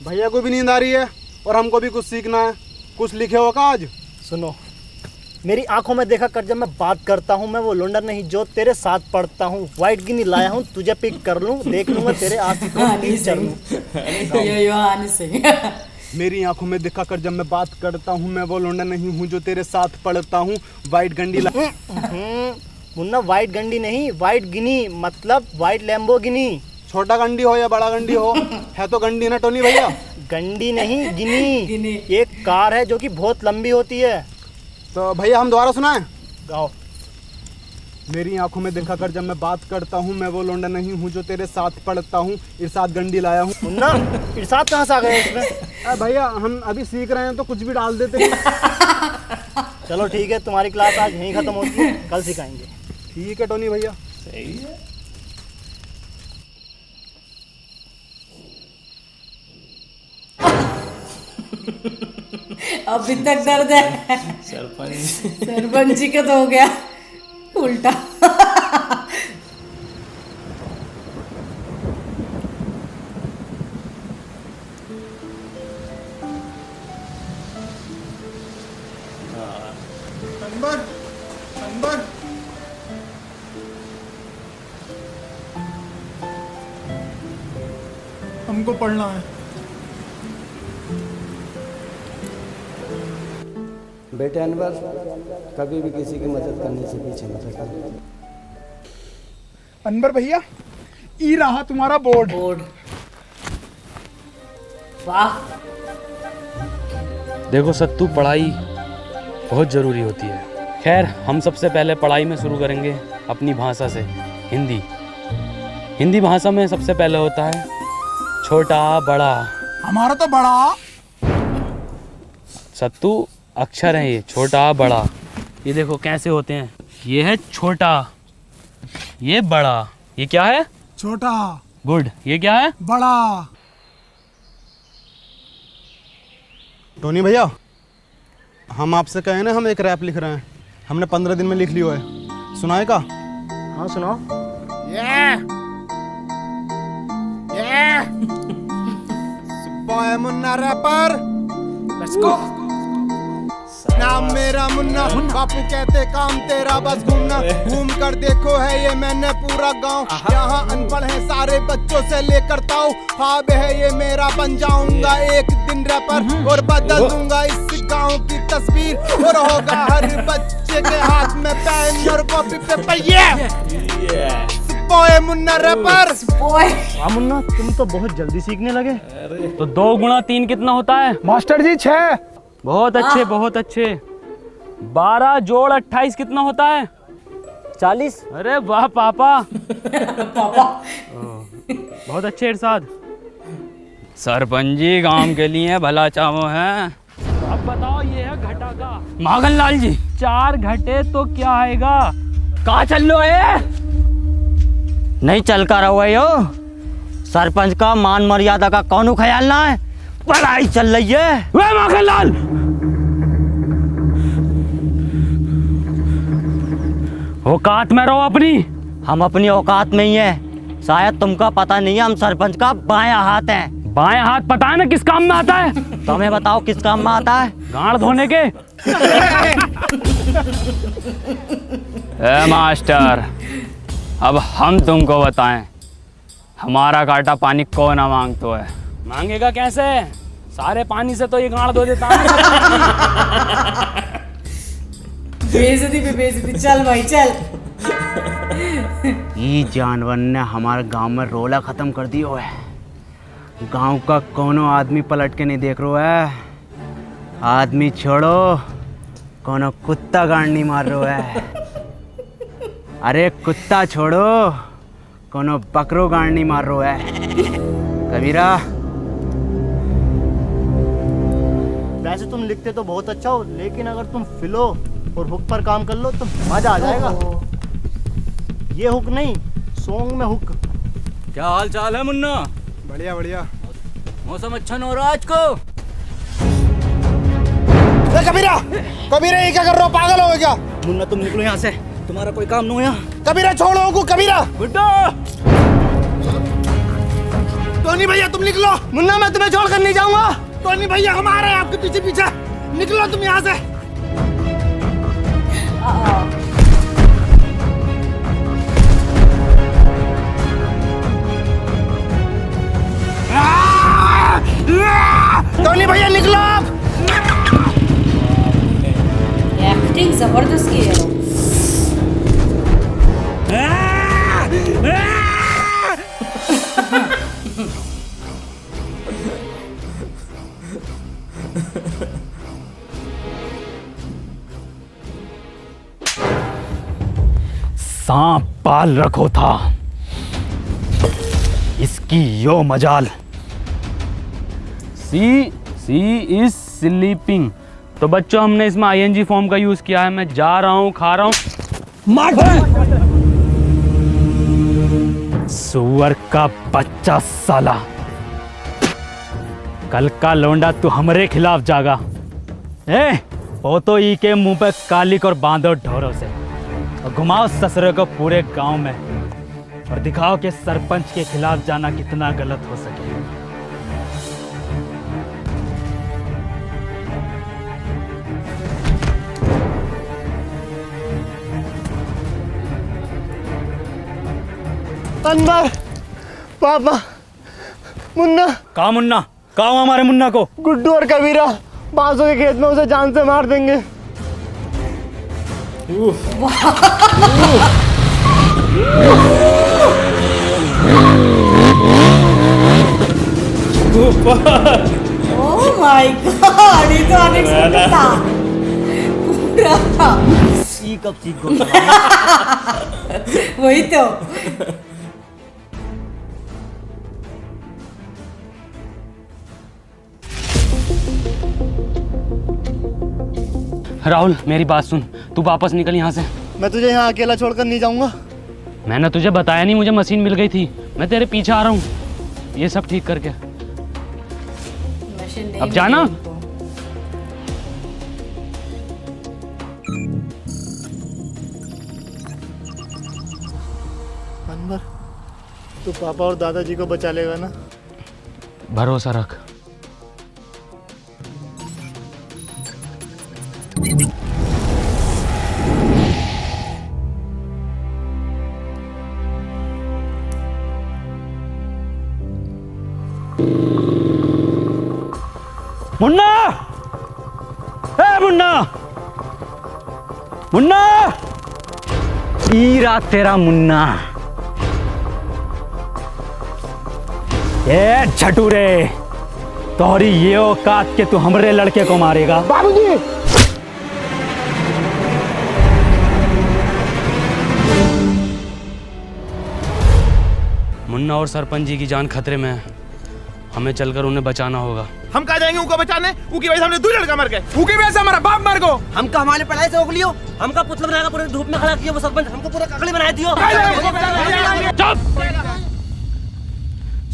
भैया को भी नींद आ रही है और हमको भी कुछ सीखना है। कुछ लिखे हो का आज? सुनो, मेरी आंखों में देखा कर, जब मैं बात करता हूँ मैं वो लोंडर नहीं जो तेरे साथ पढ़ता हूँ। वाइट गिनी लाया हूँ, तुझे पिक कर लूँ, देख लूँगा तेरे आस मेरी आंखों में दिखा कर जब मैं बात करता हूँ मैं वो लोंडा नहीं हूँ जो तेरे साथ पढ़ता हूँ। वाइट गंडी मुन्ना, वाइट गंडी नहीं, वाइट गिनी, मतलब वाइट लैम्बोर्गिनी। छोटा गंडी हो या बड़ा गंडी हो, है तो गंडी ना टोनी भैया। गंडी नहीं, गिनी। एक कार है जो कि बहुत लंबी होती है। तो भैया हम दोबारा सुनाएं? गाओ। मेरी आंखों में देखा कर जब मैं बात करता हूँ मैं वो लोंडा नहीं हूँ जो तेरे साथ पढ़ता हूँ। इरशाद गंडी लाया हूँ। मुन्ना, इरशाद कहाँ से आ गए इसमें? भैया हम अभी सीख रहे हैं तो कुछ भी डाल देते हैं। चलो ठीक है, तुम्हारी क्लास आज यहीं खत्म होती है, कल सिखाएंगे। ठीक है टोनी भैया। सही है। अभी तक दर्द है। सरपंच जी का तो हो गया उल्टा। अनवर, अनवर, हमको पढ़ना है। बेटे अनवर, कभी भी किसी की मदद करने से पीछे मत हटना। अनवर भैया, ई रहा तुम्हारा बोर्ड। वाह। देखो सत्तू, पढ़ाई बहुत ज़रूरी होती है। खैर, हम सबसे पहले पढ़ाई में शुरू करेंगे अपनी भाषा से, हिंदी। हिंदी भाषा में सबसे पहले होता है छोटा बड़ा। हमारा तो बड़ा। सत्तू, अक्षर है ये, छोटा बड़ा। ये देखो कैसे होते हैं। ये है छोटा, ये बड़ा। ये क्या है? छोटा। गुड। ये क्या है? बड़ा। टोनी भैया, हम आपसे कहे ना, हम एक रैप लिख रहे हैं, हमने 15 दिन में लिख लिया है। सुनाएगा? हाँ सुनाओ। सुबह boy Munna rapper, let's go. नाम मेरा मुन्ना, बापू कहते काम तेरा बस घूमना। घूम कर देखो है ये मैंने पूरा गांव, यहाँ अनपढ़ है सारे बच्चों से लेकर ताऊ। ख्वाब है ये मेरा बन जाऊंगा एक दिन रैपर, और बदल दूंगा इस गांव की तस्वीर, और होगा हर बच्चे के हाथ में पेन और कॉपी पे पहिए। Boy Munna rapper. वाह मुन्ना, तुम तो बहुत जल्दी सीखने लगे। तो 2 गुणा 3 कितना होता है? मास्टर जी 6। बहुत अच्छे बहुत अच्छे। 12 जोड़ 28 कितना होता है? 40। अरे वाह पापा। पापा बहुत अच्छे इरशाद। सरपंच जी गांव के लिए भला चाहो है। अब बताओ ये है घटा का। माखन लाल जी 4 घटे तो क्या आएगा? कहाँ चल लो है? नहीं चल कर रहो है यो। सरपंच का मान मर्यादा का कौन ख्याल ना है? पढ़ाई चल रही है। वे माखन लाल, औकात में रहो अपनी। हम अपनी औकात में ही है। शायद तुमका पता नहीं है, हम सरपंच का बायां हाथ हैं। बाएं हाथ पता है ना किस काम में आता है? तुम्हें बताओ किस काम में आता है? गांड धोने के। ए मास्टर, अब हम तुमको बताएं, हमारा काटा पानी कौन ना मांगतो है? मांगेगा कैसे? सारे पानी से तो ये गांड धो देता है। बेइज्जती पे बेइज्जती। चल भाई चल। ये जानवर ने हमारे गांव में रोला खत्म कर दियो है। गांव का कोनो आदमी पलट के नहीं देख रहा है। आदमी छोड़ो, कोनो कुत्ता गांड नहीं मार रहा है। अरे कुत्ता छोड़ो, कोनो बकरो गांड नहीं मार रहा है। कबीरा, वैसे तुम लिखते तो बहुत अच्छा हो, लेकिन अगर तुम फिलो और हुक पर काम कर लो तो मजा आ जाएगा। ये हुक नहीं, सॉन्ग में हुक। क्या हाल चाल है मुन्ना? बढ़िया बढ़िया। मौसम अच्छा न हो रहा आज को। कबीरा, कबीरा ये क्या कर रहे हो? पागल हो क्या? मुन्ना तुम निकलो यहाँ से, तुम्हारा कोई काम नहीं है। कबीरा छोड़ो को। कबीरा, टोनी भैया तुम निकलो। मुन्ना मैं तुम्हें छोड़कर नहीं जाऊंगा। टोनी भैया हम आ रहे हैं आपके पीछे पीछे। निकलो तुम यहाँ से। टोनी भैया निकलो आप। एक्टिंग जबरदस्त की है। सांप पाल रखो था, इसकी यो मजाल। सी इज स्लीपिंग। तो बच्चों हमने इसमें ING फॉर्म का यूज किया है। मैं जा रहा हूँ, खा रहा हूँ। सुअर का बच्चा साला, कल का लौंडा तू हमारे खिलाफ जागा। वो तो ई के मुंह पे कालिक और बांधो ढोरों से, और घुमाओ ससुरे को पूरे गांव में, और दिखाओ कि सरपंच के खिलाफ जाना कितना गलत हो सके। अनवर, पापा, मुन्ना। कहा मुन्ना? कहा हमारे मुन्ना को? गुड्डू और कबीरा बांसों के खेत में उसे जान से मार देंगे। ओह माय गॉड, ये तो अनएक्सपेक्टेड था पूरा। ई कब सीख गो? वही तो। राहुल मेरी बात सुन, तू वापस निकल यहाँ से। मैं तुझे यहाँ अकेला छोड़कर नहीं जाऊंगा। मैंने तुझे बताया नहीं, मुझे मशीन मिल गई थी। मैं तेरे पीछे आ रहा हूँ, ये सब ठीक करके। अब जाना। अनवर, तू पापा और दादाजी को बचा लेगा ना? भरोसा रख। मुन्ना, ए मुन्ना, मुन्ना, ईरा तेरा मुन्ना। ए झटूरे, तोहरी ये औकात के तू हमरे लड़के को मारेगा? बाबूजी। मुन्ना और सरपंच जी की जान खतरे में है, हमें चलकर उन्हें बचाना होगा। हम कहाँ जाएंगे उनको बचाने? उनकी वजह से हमने 2 लड़का मर गए, उनकी वजह से हमारा बाप मर गो। हमका हमारे पढ़ाई से उगलियो, हमका पुतला बनाकर पूरे धूप में खड़ा किया वो सरपंच, हमको पूरे ककड़ी बना दियो। चुप!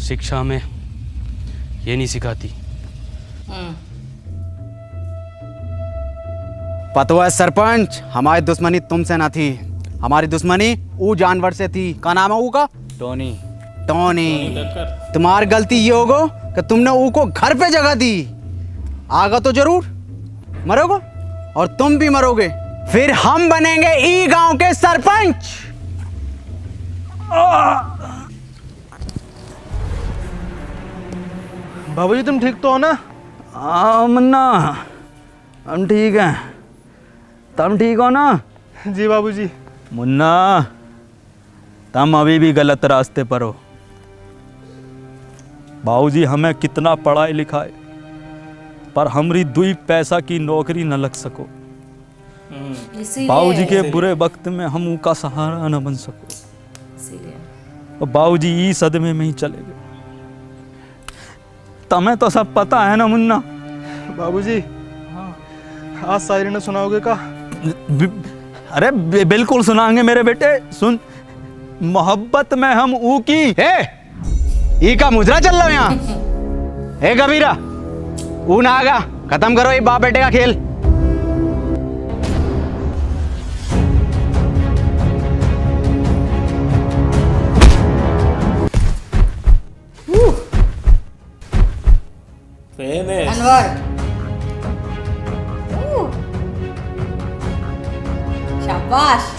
शिक्षा में ये नहीं सिखाती। पतवा सरपंच, हमारी दुश्मनी तुमसे ना थी, हमारी दुश्मनी वो जानवर से थी। क्या नाम है वो का? टोनी। टोनी। तुम्हारी गलती ये होगा कि तुमने वो को घर पे जगह दी। आगा तो जरूर मरोगे और तुम भी मरोगे, फिर हम बनेंगे ई गांव के सरपंच। बाबूजी तुम ठीक तो हो ना? हाँ मुन्ना, हम ठीक हैं। तुम ठीक हो ना? जी बाबूजी। मुन्ना, तुम अभी भी गलत रास्ते पर हो। बाबूजी हमें कितना पढ़ाई लिखाए, पर हमारी 2 पैसा की नौकरी न लग सको। बाबूजी के बुरे वक्त में हम उनका सहारा न बन सको, और बाबूजी ई सदमे में ही चले गए। तुम्हें तो सब पता है ना मुन्ना? बाबूजी आज शायरी ने सुनाओगे का? अरे बिल्कुल सुनाएंगे मेरे बेटे। सुन, मोहब्बत में हम ऊ की ई का मुजरा चल रहा है यहाँ। हे कबीरा, ऊ ना आगा, खत्म करो ये बाप बेटे का खेल। अनवर, शाबाश।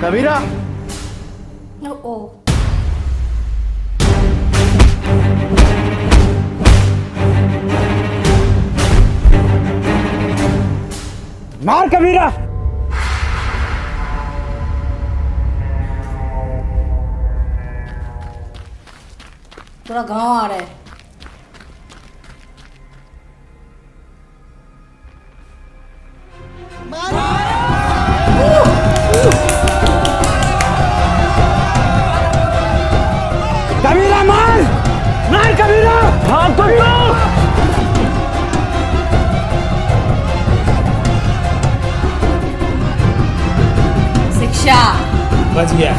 कबीरा। ओ मार कबीरा। पूरा गांव आ रहा है। कबीरा मार, मार कबीरा। हाँ कबीरा। शिक्षा बच गया।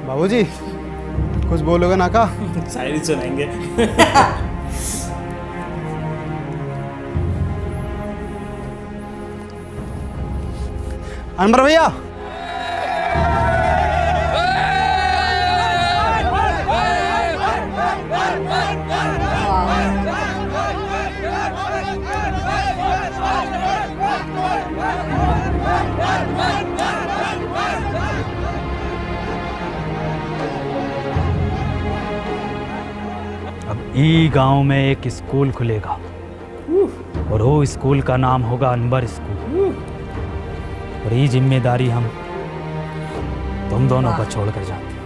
बाबूजी कुछ बोलोगे ना का? शायरी सुनाएंगे। अनवर भैया, ई गांव में एक स्कूल खुलेगा और वो स्कूल का नाम होगा अनवर स्कूल। और ये जिम्मेदारी हम तुम दोनों पर छोड़ कर जाते हैं।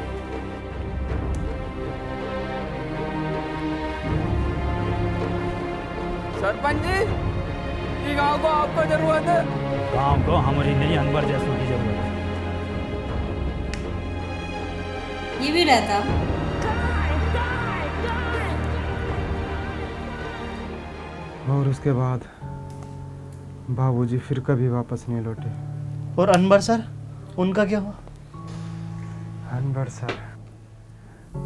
सरपंच जी, ये गांव को आपको जरूरत है। गांव को हमारी नहीं, अनवर जैसों की जरूरत है। ये भी रहता। और उसके बाद बाबूजी फिर कभी वापस नहीं लौटे। और अनवर सर, उनका क्या हुआ? अनवर सर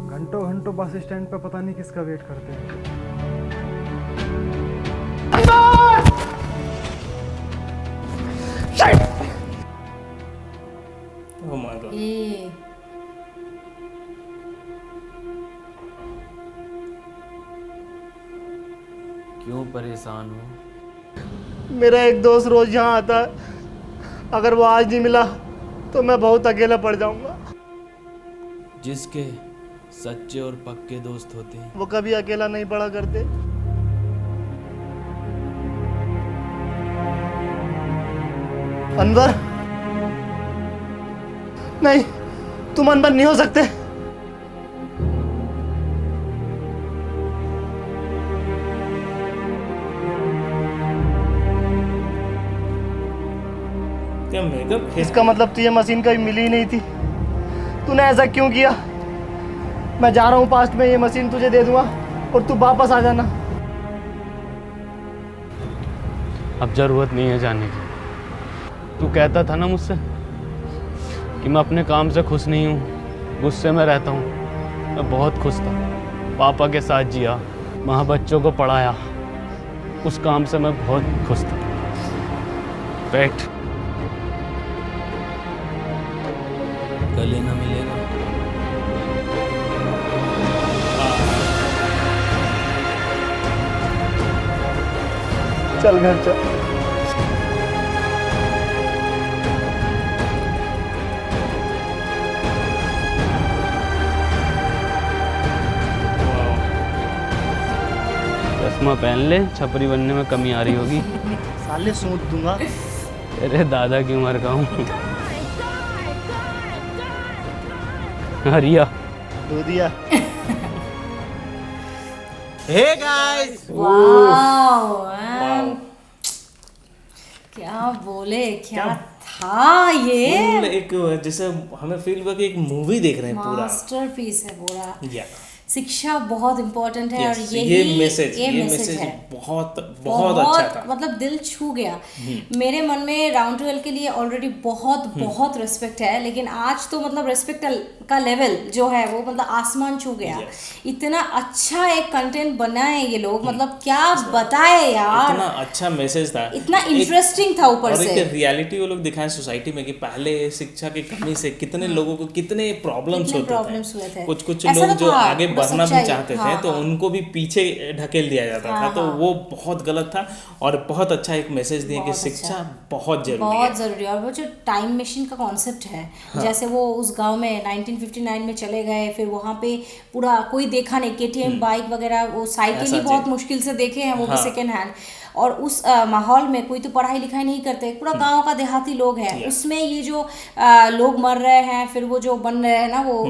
घंटों घंटों बस स्टैंड पे पता नहीं किसका वेट करते हैं। Oh my God. क्यों परेशान हो? मेरा एक दोस्त रोज यहाँ आता है, अगर वो आज नहीं मिला तो मैं बहुत अकेला पड़ जाऊंगा। जिसके सच्चे और पक्के दोस्त होते हैं वो कभी अकेला नहीं पड़ा करते। अनवर, नहीं, तुम अनवर नहीं हो सकते। क्या मेकअप? इसका मतलब तो ये मशीन कभी मिली ही नहीं थी। तूने ऐसा क्यों किया? मैं जा रहा हूँ पास्ट में, ये मशीन तुझे दे दूंगा और तू वापस आ जाना। अब जरूरत नहीं है जाने की। तू कहता था ना मुझसे कि मैं अपने काम से खुश नहीं हूँ, गुस्से में रहता हूँ। मैं बहुत खुश था, पापा के साथ जिया, वहाँ बच्चों को पढ़ाया, उस काम से मैं बहुत खुश था। फैक्ट गले ना मिलेगा। चल घर चल। चश्मा पहन ले, छपरी बनने में कमी आ रही होगी। साले सूंट दूंगा। तेरे दादा की उम्र का हूँ। हरिया दूधिया। हे गाइस, वाओ मैन, क्या बोले, क्या था ये। फुल एक जैसे हमें फील हुआ कि एक मूवी देख रहे हैं पूरा। मास्टरपीस है पूरा। या शिक्षा बहुत इम्पोर्टेंट है। और ये मैसेज है बहुत अच्छा था। मतलब दिल छू गया। मेरे मन में राउंड 12 के लिए ऑलरेडी बहुत रिस्पेक्ट है, लेकिन आज तो मतलब रिस्पेक्ट का लेवल जो है वो मतलब आसमान छू गया। इतना अच्छा एक कंटेंट बनाए ये लोग, मतलब क्या बताए यार। इतना अच्छा मैसेज था, इतना इंटरेस्टिंग था ऊपर से। एक रियलिटी वो लोग दिखाए सोसाइटी में कि पहले शिक्षा की कमी से कितने लोगों को कितने प्रॉब्लम्स होते थे। कुछ लोग जो आगे बढ़ना भी चाहते थे तो उनको भी पीछे ढकेल दिया जाता था। तो वो बहुत गलत था और बहुत अच्छा एक मैसेज दिया कि शिक्षा बहुत जरूरी है। और वो जो टाइम मशीन का कॉन्सेप्ट है, जैसे वो उस गांव में 1959 में चले गए, फिर वहाँ पे पूरा कोई देखा नहीं, KTM बाइक वगैरह, वो साइकिल ही बहुत मुश्किल से देखे हैं, वो भी सेकेंड हैंड। और उस माहौल में कोई तो पढ़ाई लिखाई नहीं करते, पूरा गांव का देहाती लोग हैं, उसमें ये जो लोग मर रहे हैं, फिर वो जो बन रहे हैं ना वो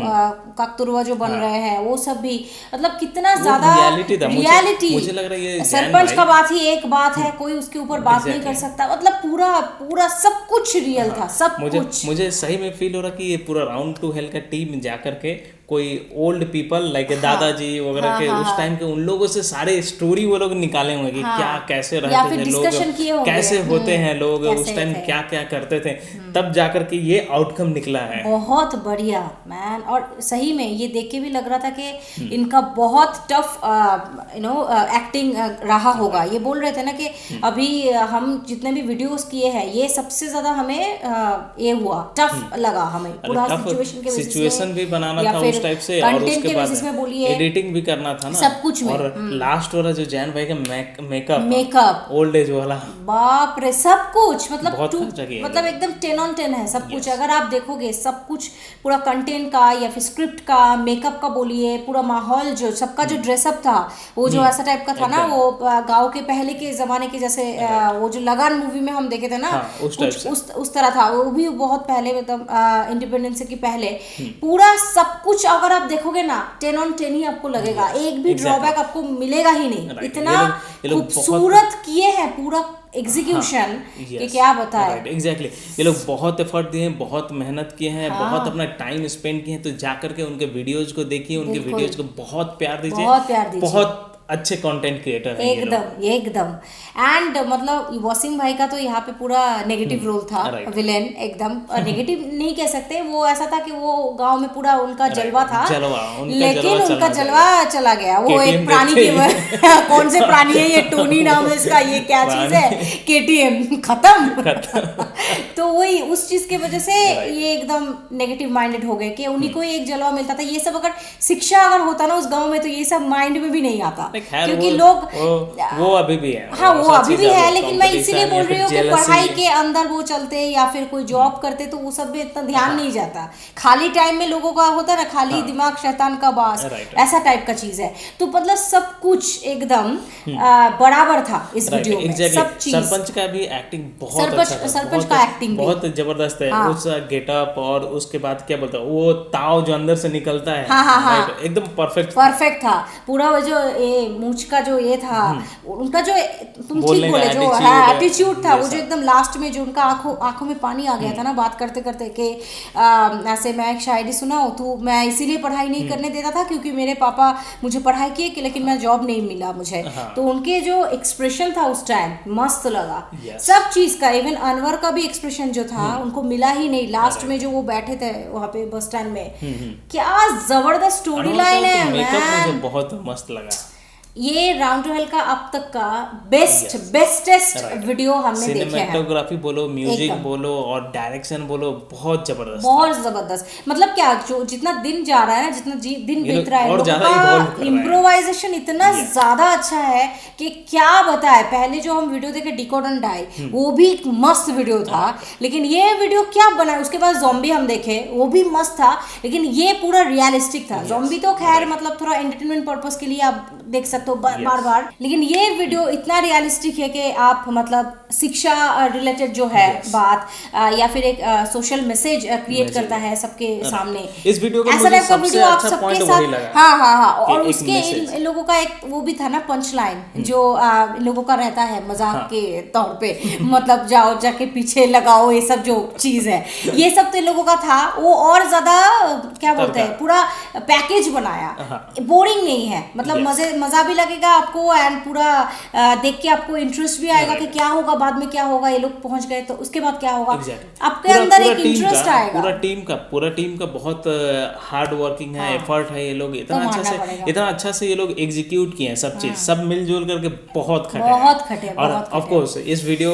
काकतुरवा जो बन रहे हैं, वो सब भी मतलब कितना ज्यादा रियलिटी। मुझे लग रहा है ये सरपंच का बात ही एक बात है, कोई उसके ऊपर बात नहीं कर सकता। मतलब पूरा सब कुछ रियल था, सब कुछ। मुझे सही में फील हो रहा कि ये पूरा राउंड टू हेल का टीम जाकर के कोई ओल्ड पीपल लाइक दादाजी वगैरह के उस टाइम के उन लोगों से सारे स्टोरी वो लोग निकाले होंगे कि क्या कैसे रहते थे लोग, कैसे होते हैं लोग उस टाइम, क्या क्या करते थे, तब जाकर के ये आउटकम निकला है। बहुत बढ़िया मैन। और सही में ये देख के भी लग रहा था कि इनका बहुत टफ एक्टिंग रहा होगा। ये बोल रहे थे ना कि अभी हम जितने भी वीडियोस किए हैं, ये सबसे ज्यादा हमें ये हुआ टफ लगा हमें पूरा सिचुएशन के सिचुएशन भी बनाना था उस टाइप से, और उसके बाद एडिटिंग भी करना था ना सब कुछ में। और लास्ट वाला जो जैन भाई का मेकअप ओल्ड एज वाला, बाप रे सब कुछ मतलब मतलब एकदम 10 on 10 है सब कुछ। अगर आप देखोगे सब कुछ पूरा कंटेंट का या फिर स्क्रिप्ट का, मेकअप का बोलिए, पूरा माहौल जो सबका जो ड्रेसअप था वो जो ऐसा टाइप का था ना, वो गाँव के पहले के जमाने के जैसे वो जो लगान मूवी में हम देखे थे ना, उस तरह था। वो भी बहुत पहले मतलब इंडिपेंडेंस के पहले पूरा सब कुछ अगर आप देखोगे ना 10 on 10 ही आपको लगेगा, एक भी ड्रॉबैक आपको मिलेगा ही नहीं। इतना खूबसूरत किए हैं पूरा एग्जीक्यूशन कि क्या बताएं। एग्जैक्टली ये लोग बहुत एफर्ट दिए हैं, बहुत मेहनत किए हैं, बहुत अपना टाइम स्पेंड किए हैं। तो जाकर के उनके वीडियोज को देखिए, उनके वीडियोज को बहुत प्यार दीजिए, बहुत अच्छे कंटेंट क्रिएटर हैं एकदम। एंड मतलब वसीम भाई का तो यहाँ पे पूरा नेगेटिव रोल था, विलेन एकदम। नेगेटिव नहीं कह सकते, वो ऐसा था कि वो गांव में पूरा उनका जलवा था, लेकिन उनका जलवा चला गया। वो एक प्राणी के कौन से प्राणी है ये, टोनी नाम है इसका, ये क्या चीज है, KTM खत्म। तो वही उस चीज की वजह से ये एकदम नेगेटिव माइंडेड हो गए कि उन्हीं को एक जलवा मिलता था। ये सब अगर शिक्षा अगर होता ना उस गाँव में तो ये सब माइंड में भी नहीं आता, क्योंकि लोग वो अभी भी है। हाँ वो अभी भी है, लेकिन मैं इसीलिए बोल रही हूँ कि पढ़ाई के अंदर वो चलते या फिर कोई जॉब करते तो वो सब में इतना ध्यान नहीं जाता। खाली टाइम में लोगों का होता है ना, खाली दिमाग शैतान का बास, ऐसा टाइप का चीज है। तो मतलब सब कुछ एकदम बराबर था इस वीडियो में, सब चीज। सरपंच का भी एक्टिंग बहुत अच्छा था, सरपंच का एक्टिंग बहुत जबरदस्त है। उस गेटअप और उसके बाद क्या बोलता है वो ताव जो अंदर से निकलता है, एकदम परफेक्ट था। पूरा वो जो मूंछ का जो ये था उनका, जो तुम ठीक बोले जो एटीट्यूड था, वो जो एकदम लास्ट में जो उनका आंखों में पानी आ गया था ना बात करते करते कि ऐसे मैं एक शायरी सुनाऊं तो मैं इसीलिए पढ़ाई नहीं करने देता था क्योंकि मेरे पापा मुझे पढ़ाई किए कि लेकिन मैं जॉब नहीं मिला मुझे। तो उनके जो एक्सप्रेशन था उस टाइम मस्त लगा सब चीज का। इवन अनवर का भी एक्सप्रेशन जो था उनको मिला ही नहीं। लास्ट में जो वो बैठे थे वहाँ पे बस स्टैंड में, क्या जबरदस्त स्टोरी लाइन है, बहुत मस्त लगा। ये राउंड टू हेल का अब तक का बेस्टेस्ट वीडियो हमने देखे हैं। सिनेमैटोग्राफी बोलो, म्यूजिक बोलो और डायरेक्शन बोलो, बहुत जबरदस्त। मतलब क्या जो जितना दिन जा रहा है ना, जितना दिन बीत रहा है, लोगों का इम्प्रोवाइजेशन इतना ज्यादा अच्छा है कि क्या बताए। पहले जो हम वीडियो देखे डिकोड एंड डाई, वो भी मस्त वीडियो था, लेकिन ये वीडियो क्या बना। उसके बाद ज़ॉम्बी हम देखे, वो भी मस्त था, लेकिन ये पूरा रियलिस्टिक था। ज़ॉम्बी तो खैर मतलब थोड़ा एंटरटेनमेंट पर्पस के लिए आप देख सकते हो बार, लेकिन ये वीडियो इतना रियलिस्टिक है कि आप मतलब शिक्षा रिलेटेड जो है बात या फिर एक सोशल मैसेज क्रिएट करता है सबके सामने। इस वीडियो का ऐसा टाइप का वीडियो आप सबके साथ हाँ और उसके इन लोगों का एक वो भी था ना पंच लाइन जो इन लोगों का रहता है मजाक के तौर पे, मतलब जाओ जाके पीछे लगाओ, ये सब जो चीज है ये सब तो इन लोगों का था। वो और ज्यादा क्या बोलते हैं पूरा पैकेज बनाया, बोरिंग नहीं है, मतलब मजा भी लगेगा आपको एंड पूरा देख के आपको इंटरेस्ट भी आएगा कि क्या होगा बाद में, क्या होगा, ये लोग पहुंच गए तो उसके बाद क्या होगा, आपके अंदर एक इंटरेस्ट आएगा। पूरा टीम का बहुत हार्ड वर्किंग है, एफर्ट है। ये लोग इतना अच्छा से ये लोग एग्जीक्यूट किए हैं सब चीज, सब मिलजुल करके बहुत खटे। और ऑफ कोर्स इस वीडियो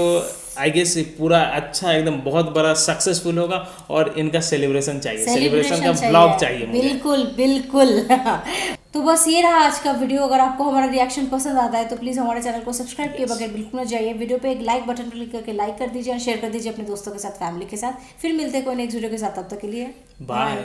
आई गेस पूरा अच्छा एकदम बहुत बड़ा सक्सेसफुल होगा और इनका सेलिब्रेशन का ब्लॉग चाहिए मुझे। बिल्कुल तो बस ये रहा आज का वीडियो। अगर आपको हमारा रिएक्शन पसंद आता है तो प्लीज़ हमारे चैनल को सब्सक्राइब किए बगैर बिल्कुल न जाइए। वीडियो पे एक लाइक बटन क्लिक करके लाइक कर दीजिए और शेयर कर दीजिए अपने दोस्तों के साथ, फैमिली के साथ। फिर मिलते हैं कोई नेक्स्ट वीडियो के साथ, तब तक के लिए बाय।